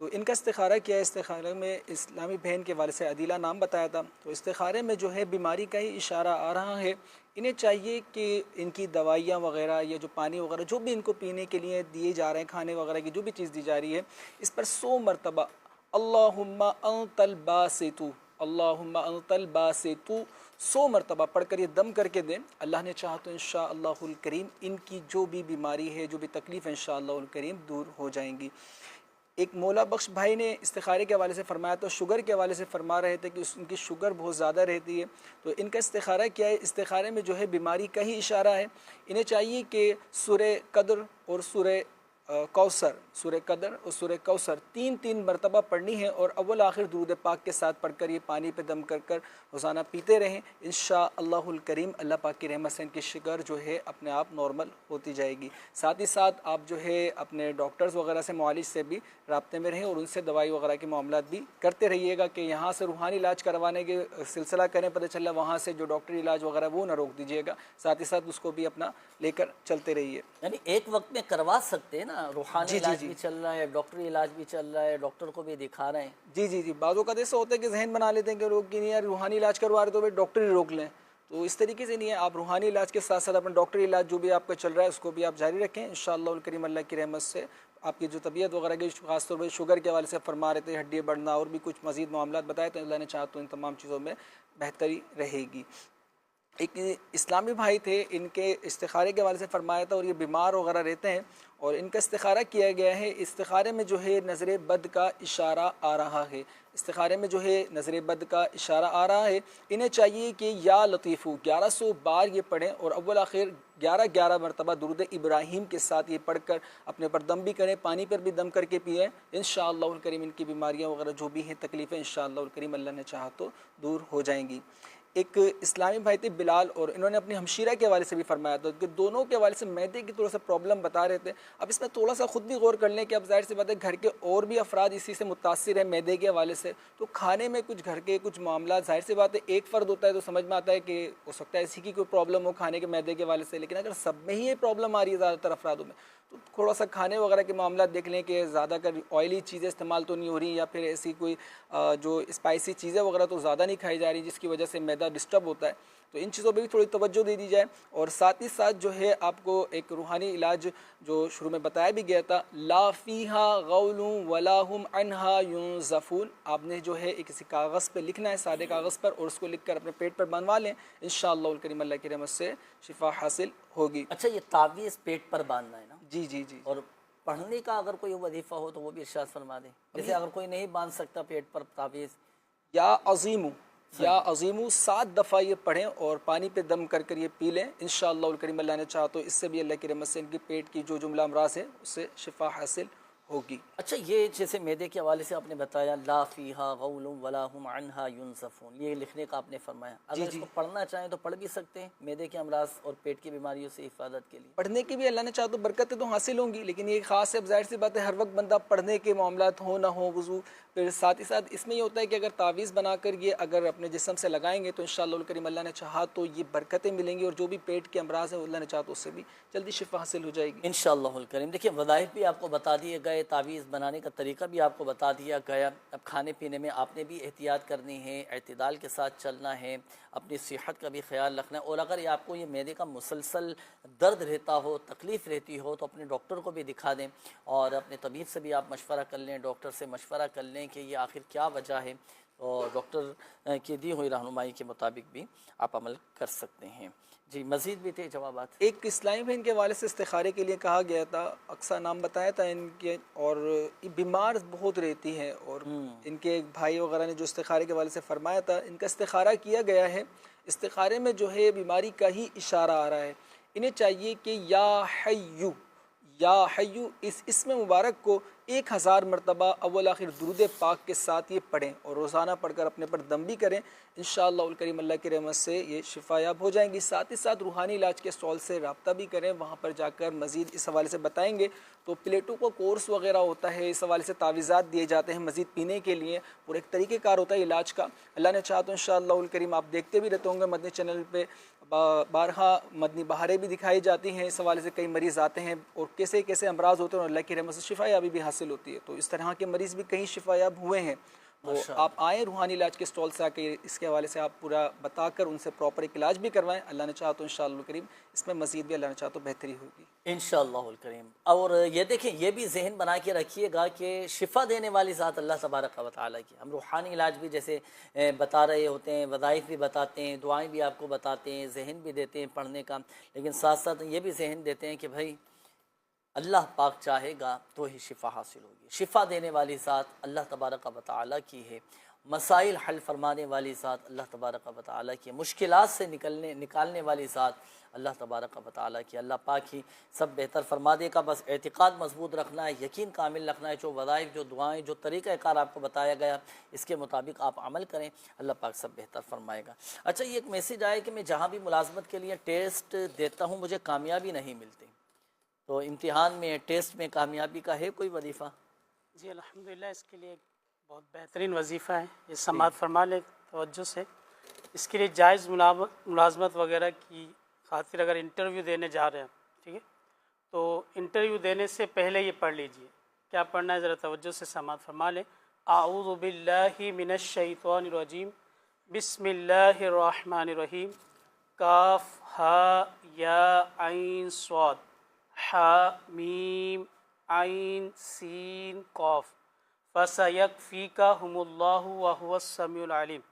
تو ان کا استخارہ کیا ہے، استخارے میں اسلامی بہن کے والد سے عدیلہ نام بتایا تھا، تو استخارے میں جو ہے بیماری کا ہی اشارہ آ رہا ہے۔ انہیں چاہیے کہ ان کی دوائیاں وغیرہ یا جو پانی وغیرہ جو بھی ان کو پینے کے لیے دیے جا رہے ہیں، کھانے وغیرہ کی جو بھی چیز دی جا رہی ہے، اس پر 100 مرتبہ اللہم انت الباسط، اللہم انت الباسط 100 مرتبہ پڑھ کر یہ دم کر کے دیں۔ اللہ نے چاہا تو انشاءاللہ الکریم ان کی جو بھی بیماری ہے، جو بھی تکلیف ہے، انشاءاللہ الکریم دور ہو جائیں گی۔ ایک مولا بخش بھائی نے استخارے کے حوالے سے فرمایا، تو شوگر کے حوالے سے فرما رہے تھے کہ ان کی شوگر بہت زیادہ رہتی ہے، تو ان کا استخارہ کیا ہے، استخارے میں جو ہے بیماری کا ہی اشارہ ہے۔ انہیں چاہیے کہ سورہ قدر اور سورہ کوثر، سورہ قدر اور سورہ کوثر 3 مرتبہ پڑھنی ہے، اور اول آخر درود پاک کے ساتھ پڑھ کر یہ پانی پہ دم کر کر روزانہ پیتے رہیں۔ انشاءاللہ الکریم اللہ پاک کی رحمت سے ان کی شوگر جو ہے اپنے آپ نارمل ہوتی جائے گی۔ ساتھ ہی ساتھ آپ جو ہے اپنے ڈاکٹرز وغیرہ سے، معالج سے بھی رابطے میں رہیں اور ان سے دوائی وغیرہ کے معاملات بھی کرتے رہیے گا، کہ یہاں سے روحانی علاج کروانے کے سلسلہ کریں، پتہ چلا وہاں سے جو ڈاکٹری علاج وغیرہ وہ نہ روک دیجیے گا، ساتھ ہی ساتھ اس کو بھی اپنا لے کر چلتے رہیے۔ یعنی ایک وقت میں کروا سکتے ہیں نا، روحانی علاج بھی چل رہا ہے، ڈاکٹری علاج بھی چل رہا ہے، ڈاکٹر کو بھی دکھا رہے ہیں۔ جی بعض اوقات ایسا ہوتا ہے کہ ذہن بنا لیتے ہیں کہ لوگ کہ نہیں یار روحانی علاج کروا رہے تو بھائی ڈاکٹری روک لیں، تو اس طریقے سے نہیں ہے۔ آپ روحانی علاج کے ساتھ ساتھ اپنا ڈاکٹری علاج جو بھی آپ کا چل رہا ہے اس کو بھی آپ جاری رکھیں، انشاءاللہ الکریم اللہ کی رحمت سے آپ کی جو طبیعت وغیرہ کی، خاص طور پر شوگر کے حوالے سے فرما رہے تھے، ہڈی بڑھنا اور بھی کچھ مزید معاملات بتائے، تو اللہ نے چاہا تو ان تمام چیزوں میں بہتری رہے گی۔ ایک اسلامی بھائی تھے، ان کے استخارے کے حوالے سے فرمایا تھا، اور یہ بیمار وغیرہ رہتے ہیں اور ان کا استخارہ کیا گیا ہے۔ استخارے میں جو ہے نظر بد کا اشارہ آ رہا ہے، استخارے میں جو ہے نظر بد کا اشارہ آ رہا ہے۔ انہیں چاہیے کہ یا لطیفو 1100 بار یہ پڑھیں، اور اول آخر 11 مرتبہ درود ابراہیم کے ساتھ یہ پڑھ کر اپنے پر دم بھی کریں، پانی پر بھی دم کر کے پئیں، انشاءاللہ الکریم ان کی بیماریاں وغیرہ جو بھی ہیں تکلیفیں انشاءاللہ الکریم اللہ نے چاہا تو دور ہو جائیں گی۔ ایک اسلامی بھائی تھے بلال، اور انہوں نے اپنی ہمشیرہ کے حوالے سے بھی فرمایا تھا کہ دونوں کے حوالے سے معدے کی تھوڑا سا پرابلم بتا رہے تھے۔ اب اس میں تھوڑا سا خود بھی غور کر لیں کہ اب ظاہر سی بات ہے گھر کے اور بھی افراد اسی سے متاثر ہیں معدے کے حوالے سے، تو کھانے میں کچھ گھر کے کچھ معاملات، ظاہر سی بات ہے ایک فرد ہوتا ہے تو سمجھ میں آتا ہے کہ ہو سکتا ہے اسی کی کوئی پرابلم ہو کھانے کے معدے کے حوالے سے، لیکن اگر سب میں ہی یہ پرابلم آ رہی ہے زیادہ تر افرادوں میں، تو تھوڑا سا کھانے وغیرہ کے معاملات دیکھ لیں کہ زیادہ کر آئلی چیزیں استعمال تو نہیں ہو رہی، یا پھر ایسی کوئی جو اسپائسی چیزیں وغیرہ تو زیادہ نہیں کھائی جا رہی جس کی وجہ سے معدہ ڈسٹرب ہوتا ہے، تو ان چیزوں پہ بھی تھوڑی توجہ دے دی جائے۔ اور ساتھ ہی ساتھ جو ہے آپ کو ایک روحانی علاج جو شروع میں بتایا بھی گیا تھا، لا فیہا غول ولا ہم عنہا ینزفون، آپ نے جو ہے ایک کسی کاغذ پہ لکھنا ہے، سادے کاغذ پر، اور اس کو لکھ کر اپنے پیٹ پر بنوا لیں، انشاءاللہ الکریم اللہ کی رحمت سے شفا حاصل ہوگی۔ اچھا، یہ تعویذ پیٹ پر باندھنا ہے نا؟ جی اور پڑھنے کا اگر کوئی وظیفہ ہو تو وہ بھی ارشاد فرما دیں، جیسے اگر کوئی نہیں باندھ سکتا پیٹ پر تعویذ، یا عظیمو 7 دفعہ یہ پڑھیں اور پانی پہ دم کر کر یہ پی لیں، انشاءاللہ الکریم اللہ نے چاہا تو اس سے بھی اللہ کی رحمت سے ان کی پیٹ کی جو جملہ امراض ہے اس سے شفا حاصل ہوگی۔ اچھا، یہ جیسے معدے کے حوالے سے آپ نے بتایا لا فیہا غول ولا ہم عنہا ینزفون، یہ لکھنے کا آپ نے فرمایا، اگر اس کو پڑھنا چاہیں تو پڑھ بھی سکتے ہیں معدے کے امراض اور پیٹ کی بیماریوں سے حفاظت کے لیے؟ پڑھنے کی بھی اللہ نے چاہا تو برکتیں تو حاصل ہوں گی، لیکن یہ خاص ہے، ظاہر سی بات ہے ہر وقت بندہ پڑھنے کے معاملات ہو نہ ہو وضو، پھر ساتھ ہی ساتھ اس میں یہ ہوتا ہے کہ اگر تعویذ بنا کر یہ اگر اپنے جسم سے لگائیں گے تو انشاءاللہ الکریم اللہ نے چاہا تو یہ برکتیں ملیں گی، اور جو بھی پیٹ کے امراض ہیں اللہ نے چاہا تو اس سے بھی جلدی شفا حاصل ہو جائے گی انشاءاللہ الکریم۔ دیکھیے وظائف بھی آپ کو بتا دیے گئے، تعویذ بنانے کا طریقہ بھی آپ کو بتا دیا گیا۔ اب کھانے پینے میں آپ نے بھی احتیاط کرنی ہے، اعتدال کے ساتھ چلنا ہے، اپنی صحت کا بھی خیال رکھنا ہے، اور اگر یہ آپ کو یہ معدے کا مسلسل درد رہتا ہو، تکلیف رہتی ہو، تو اپنے ڈاکٹر کو بھی دکھا دیں، اور اپنے طبیب سے بھی آپ مشورہ کر لیں، ڈاکٹر سے مشورہ کر لیں کہ یہ آخر کیا وجہ ہے، اور ڈاکٹر کی دی ہوئی رہنمائی کے مطابق بھی آپ عمل کر سکتے ہیں۔ جی مزید بھی تھے جوابات؟ ایک اسلامی بہن کے والد سے استخارے کے لیے کہا گیا تھا، اقصا نام بتایا تھا ان کے، اور بیمار بہت رہتی ہے، اور ان کے ایک بھائی وغیرہ نے جو استخارے کے والد سے فرمایا تھا، ان کا استخارہ کیا گیا ہے، استخارے میں جو ہے بیماری کا ہی اشارہ آ رہا ہے۔ انہیں چاہیے کہ یا حیو اس اسم مبارک کو 1000 مرتبہ اول آخر درود پاک کے ساتھ یہ پڑھیں، اور روزانہ پڑھ کر اپنے پر دم بھی کریں، انشاءاللہ الکریم اللہ کی رحمت سے یہ شفا یاب ہو جائیں گی۔ ساتھ ہی ساتھ روحانی علاج کے اسٹال سے رابطہ بھی کریں، وہاں پر جا کر مزید اس حوالے سے بتائیں گے، تو پلیٹوں کا کورس وغیرہ ہوتا ہے، اس حوالے سے تعویذات دیے جاتے ہیں مزید پینے کے لیے، اور ایک طریقہ کار ہوتا ہے علاج کا۔ اللہ نے چاہا تو انشاءاللہ الکریم آپ دیکھتے بھی رہتے ہوں گے مدنی چینل پہ بارہا مدنی بہاریں بھی دکھائی جاتی ہیں، اس حوالے سے کئی مریض آتے ہیں اور کیسے کیسے امراض ہوتے ہیں اور اللہ کی رحمت سے شفا یابی بھی حاصل ہوتی ہے، تو اس طرح کے مریض بھی کہیں شفا یاب ہوئے ہیں۔ تو آپ آئیں روحانی علاج کے اسٹال سے آ کے اس کے حوالے سے آپ پورا بتا کر ان سے پراپر ایک علاج بھی کروائیں، اللہ نے چاہا تو انشاءاللہ الکریم اس میں مزید بھی اللہ نے چاہا تو بہتری ہوگی انشاءاللہ الکریم۔ اور یہ دیکھیں، یہ بھی ذہن بنا کے رکھیے گا کہ شفا دینے والی ذات اللہ تبارک و تعالیٰ کی، ہم روحانی علاج بھی جیسے بتا رہے ہوتے ہیں، وظائف بھی بتاتے ہیں، دعائیں بھی آپ کو بتاتے ہیں، ذہن بھی دیتے ہیں پڑھنے کا، لیکن ساتھ ساتھ یہ بھی ذہن دیتے ہیں کہ بھائی اللہ پاک چاہے گا تو ہی شفا حاصل ہوگی۔ شفا دینے والی ذات اللہ تبارک و تعالیٰ کی ہے، مسائل حل فرمانے والی ذات اللہ تبارک و تعالیٰ کی، مشکلات سے نکالنے والی ذات اللہ تبارک و تعالیٰ کی۔ اللہ پاک ہی سب بہتر فرما دے گا، بس اعتقاد مضبوط رکھنا ہے، یقین کامل رکھنا ہے، جو وظائف، جو دعائیں، جو طریقہ کار آپ کو بتایا گیا اس کے مطابق آپ عمل کریں، اللہ پاک سب بہتر فرمائے گا۔ اچھا، یہ ایک میسیج آیا کہ میں جہاں بھی ملازمت کے لیے ٹیسٹ دیتا ہوں مجھے کامیابی نہیں ملتی، تو امتحان میں ٹیسٹ میں کامیابی کا ہے کوئی وظیفہ؟ جی الحمدللہ، اس کے لیے بہت بہترین وظیفہ ہے، یہ سماعت فرما لیں توجہ سے۔ اس کے لیے جائز ملازمت وغیرہ کی خاطر اگر انٹرویو دینے جا رہے ہیں، ٹھیک ہے، تو انٹرویو دینے سے پہلے یہ پڑھ لیجئے۔ کیا پڑھنا ہے ذرا توجہ سے سماعت فرما لیں۔ اعوذ باللہ من الشیطان الرجیم، بسم اللہ الرحمن الرحیم، کاف ہا یا عین صاد حا میم عین سین قاف فَسَيَكْفِيكَهُمُ اللَّهُ وَهُوَ السَّمِيعُ الْعَلِيمُ۔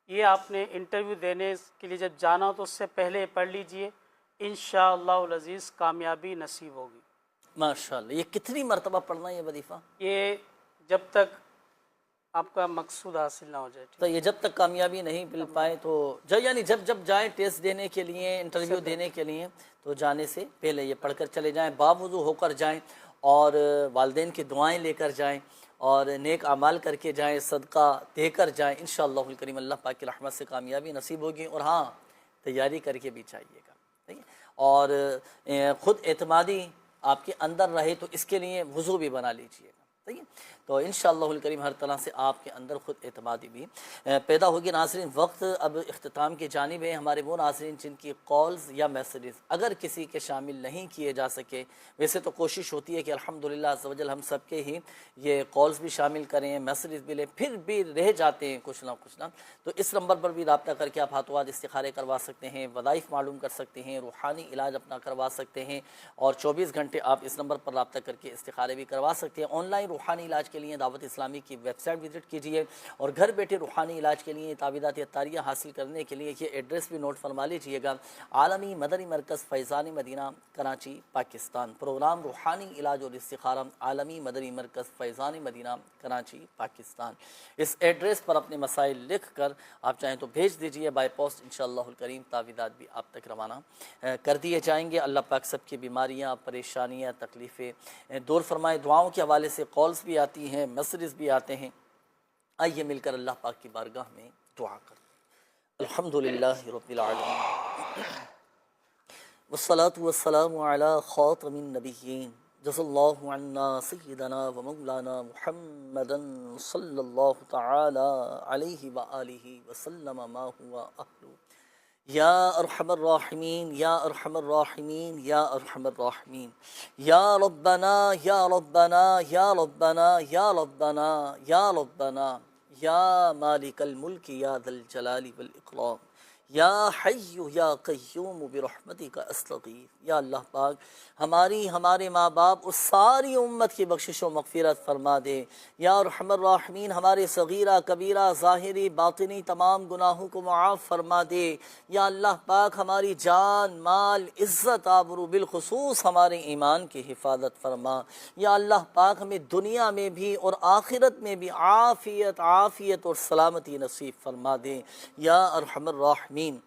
یہ آپ نے انٹرویو دینے کے لیے جب جانا ہو تو اس سے پہلے پڑھ لیجئے، انشاءاللہ العزیز کامیابی نصیب ہوگی۔ ماشاءاللہ۔ یہ کتنی مرتبہ پڑھنا ہے یہ وظیفہ؟ یہ جب تک آپ کا مقصود حاصل نہ ہو جائے، تو یہ جب تک کامیابی نہیں مل پائے تو یعنی جب جائیں ٹیسٹ دینے کے لیے، انٹرویو دینے کے لیے، تو جانے سے پہلے یہ پڑھ کر چلے جائیں، باوضو ہو کر جائیں اور والدین کی دعائیں لے کر جائیں اور نیک اعمال کر کے جائیں، صدقہ دے کر جائیں، انشاءاللہ الکریم اللہ پاک کی رحمت سے کامیابی نصیب ہوگی۔ اور ہاں، تیاری کر کے بھی چاہیے گا، ٹھیک ہے، اور خود اعتمادی آپ کے اندر رہے تو اس کے لیے وضو بھی بنا لیجیے گا، ٹھیک ہے، تو انشاءاللہ الکریم ہر طرح سے آپ کے اندر خود اعتمادی بھی پیدا ہوگی۔ ناظرین، وقت اب اختتام کی جانب ہے۔ ہمارے وہ ناظرین جن کی کالز یا میسیجز اگر کسی کے شامل نہیں کیے جا سکے، ویسے تو کوشش ہوتی ہے کہ الحمدللہ عز و جل ہم سب کے ہی یہ کالز بھی شامل کریں، میسیجز بھی لیں، پھر بھی رہ جاتے ہیں کچھ نہ، تو اس نمبر پر بھی رابطہ کر کے آپ ہاتھوں ہاتھ استخارے کروا سکتے ہیں، وظائف معلوم کر سکتے ہیں، روحانی علاج اپنا کروا سکتے ہیں، اور 24 گھنٹے آپ اس نمبر پر رابطہ کر کے استخارے بھی کروا سکتے ہیں۔ آن لائن روحانی علاج کے لیے دعوت اسلامی کی ویب سائٹ وزٹ کیجیے، اور گھر بیٹھے روحانی علاج کے لیے تعویذات عطاریہ حاصل کرنے کے لیے یہ ایڈریس بھی نوٹ فرما لیجیے گا۔ عالمی مدنی مرکز فیضان مدینہ، کراچی، پاکستان۔ پروگرام روحانی علاج اور استخارہ، عالمی مدنی مرکز فیضان مدینہ، کراچی، پاکستان۔ اس ایڈریس پر اپنے مسائل لکھ کر آپ چاہیں تو بھیج دیجیے بائی پوسٹ، انشاءاللہ الکریم تعویذات بھی آپ تک روانہ کر دیے جائیں گے۔ اللہ پاک سب کی بیماریاں، پریشانیاں، تکلیفیں دور فرمائے۔ دعاؤں کے حوالے سے کالز بھی آتی ہیں، میسیجز بھی آتے ہیں، آئیے مل کر اللہ پاک کی بارگاہ میں دعا کریں۔ الحمدللہ رب العالمین، والصلاة والسلام علی خاتم النبیین، جزا اللہ عنا سیدنا و مولانا محمدا صلی اللہ تعالی علیہ وآلہ وسلم ما ہوا اہلہ۔ یا ارحم الراحمین، یا ارحم الراحمین، یا ارحم الراحمین، یا ربنا یا ربنا یا ربنا یا ربنا یا ربنا، یا مالک الملک یا ذا الجلال والاکرام، یا حی یا قیوم برحمتک استغیث۔ یا اللہ پاک ہمارے ماں باپ اور ساری امت کی بخشش و مغفرت فرما دے۔ یا ارحم الراحمین، ہمارے صغیرہ کبیرہ ظاہری باطنی تمام گناہوں کو معاف فرما دے۔ یا اللہ پاک ہماری جان، مال، عزت، آبرو، بالخصوص ہمارے ایمان کی حفاظت فرما۔ یا اللہ پاک ہمیں دنیا میں بھی اور آخرت میں بھی عافیت اور سلامتی نصیب فرما دے۔ یا ارحم الراحمین،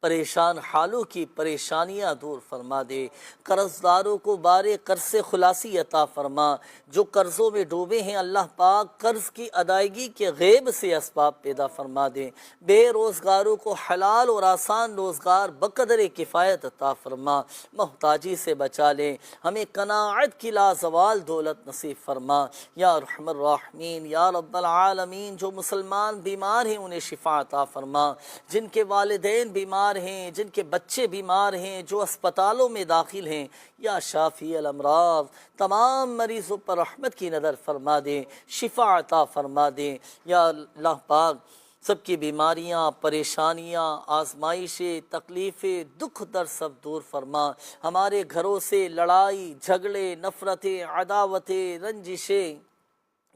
پریشان حالوں کی پریشانیاں دور فرما دے، قرض داروں کو بارے قرض سے خلاصی عطا فرما، جو قرضوں میں ڈوبے ہیں اللہ پاک قرض کی ادائیگی کے غیب سے اسباب پیدا فرما دے، بے روزگاروں کو حلال اور آسان روزگار بقدر کفایت عطا فرما، محتاجی سے بچا لے، ہمیں قناعت کی لازوال دولت نصیب فرما۔ یا ارحم الراحمین، یا رب العالمین، جو مسلمان بیمار ہیں انہیں شفا عطا فرما، جن کے والدین بیمار بیمار ہیں، جن کے بچے بیمار ہیں، جو اسپتالوں میں داخل ہیں، یا شافی الامراض تمام مریضوں پر رحمت کی نظر فرما دیں، شفا عطا فرما دیں یا اللہ پاک۔ سب کی بیماریاں، پریشانیاں، آزمائشیں، تکلیفیں، دکھ در سب دور فرما۔ ہمارے گھروں سے لڑائی جھگڑے، نفرتیں، عداوتیں، رنجشیں،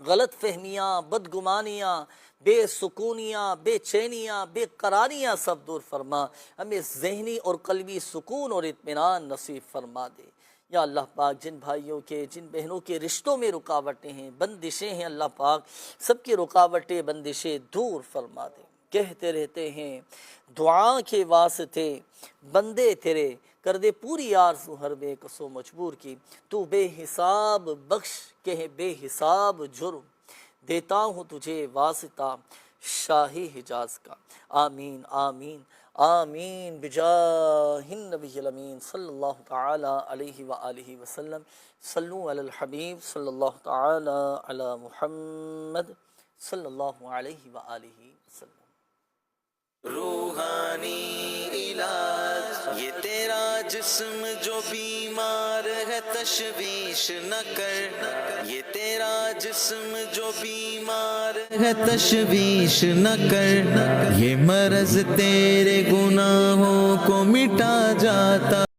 غلط فہمیاں، بدگمانیاں، بے سکونیاں، بے چینیاں، بے قراریاں سب دور فرما۔ ہمیں ذہنی اور قلبی سکون اور اطمینان نصیب فرما دے یا اللہ پاک۔ جن بھائیوں کے، جن بہنوں کے رشتوں میں رکاوٹیں ہیں، بندشیں ہیں، اللہ پاک سب کی رکاوٹیں، بندشیں دور فرما دے۔ کہتے رہتے ہیں دعا کے واسطے بندے تیرے، کر دے پوری آرزو ہر بے کسو مجبور کی، تو بے حساب بخش کہ بے حساب جرم، دیتا ہوں تجھے واسطہ شاہی حجاز کا۔ آمین آمین آمین بجاہ النبی الامین صلی اللہ تعالی علیہ وآلہ وسلم۔ صلو علی الحبیب صلی اللہ تعالی علی محمد صلی اللہ علیہ وآلہ وسلم۔ روحانی علاج، یہ تیرا جسم جو بیمار ہے تشویش نہ کر، یہ تیرا جسم جو بیمار ہے تشویش نہ کر، یہ مرض تیرے گناہوں کو مٹا جاتا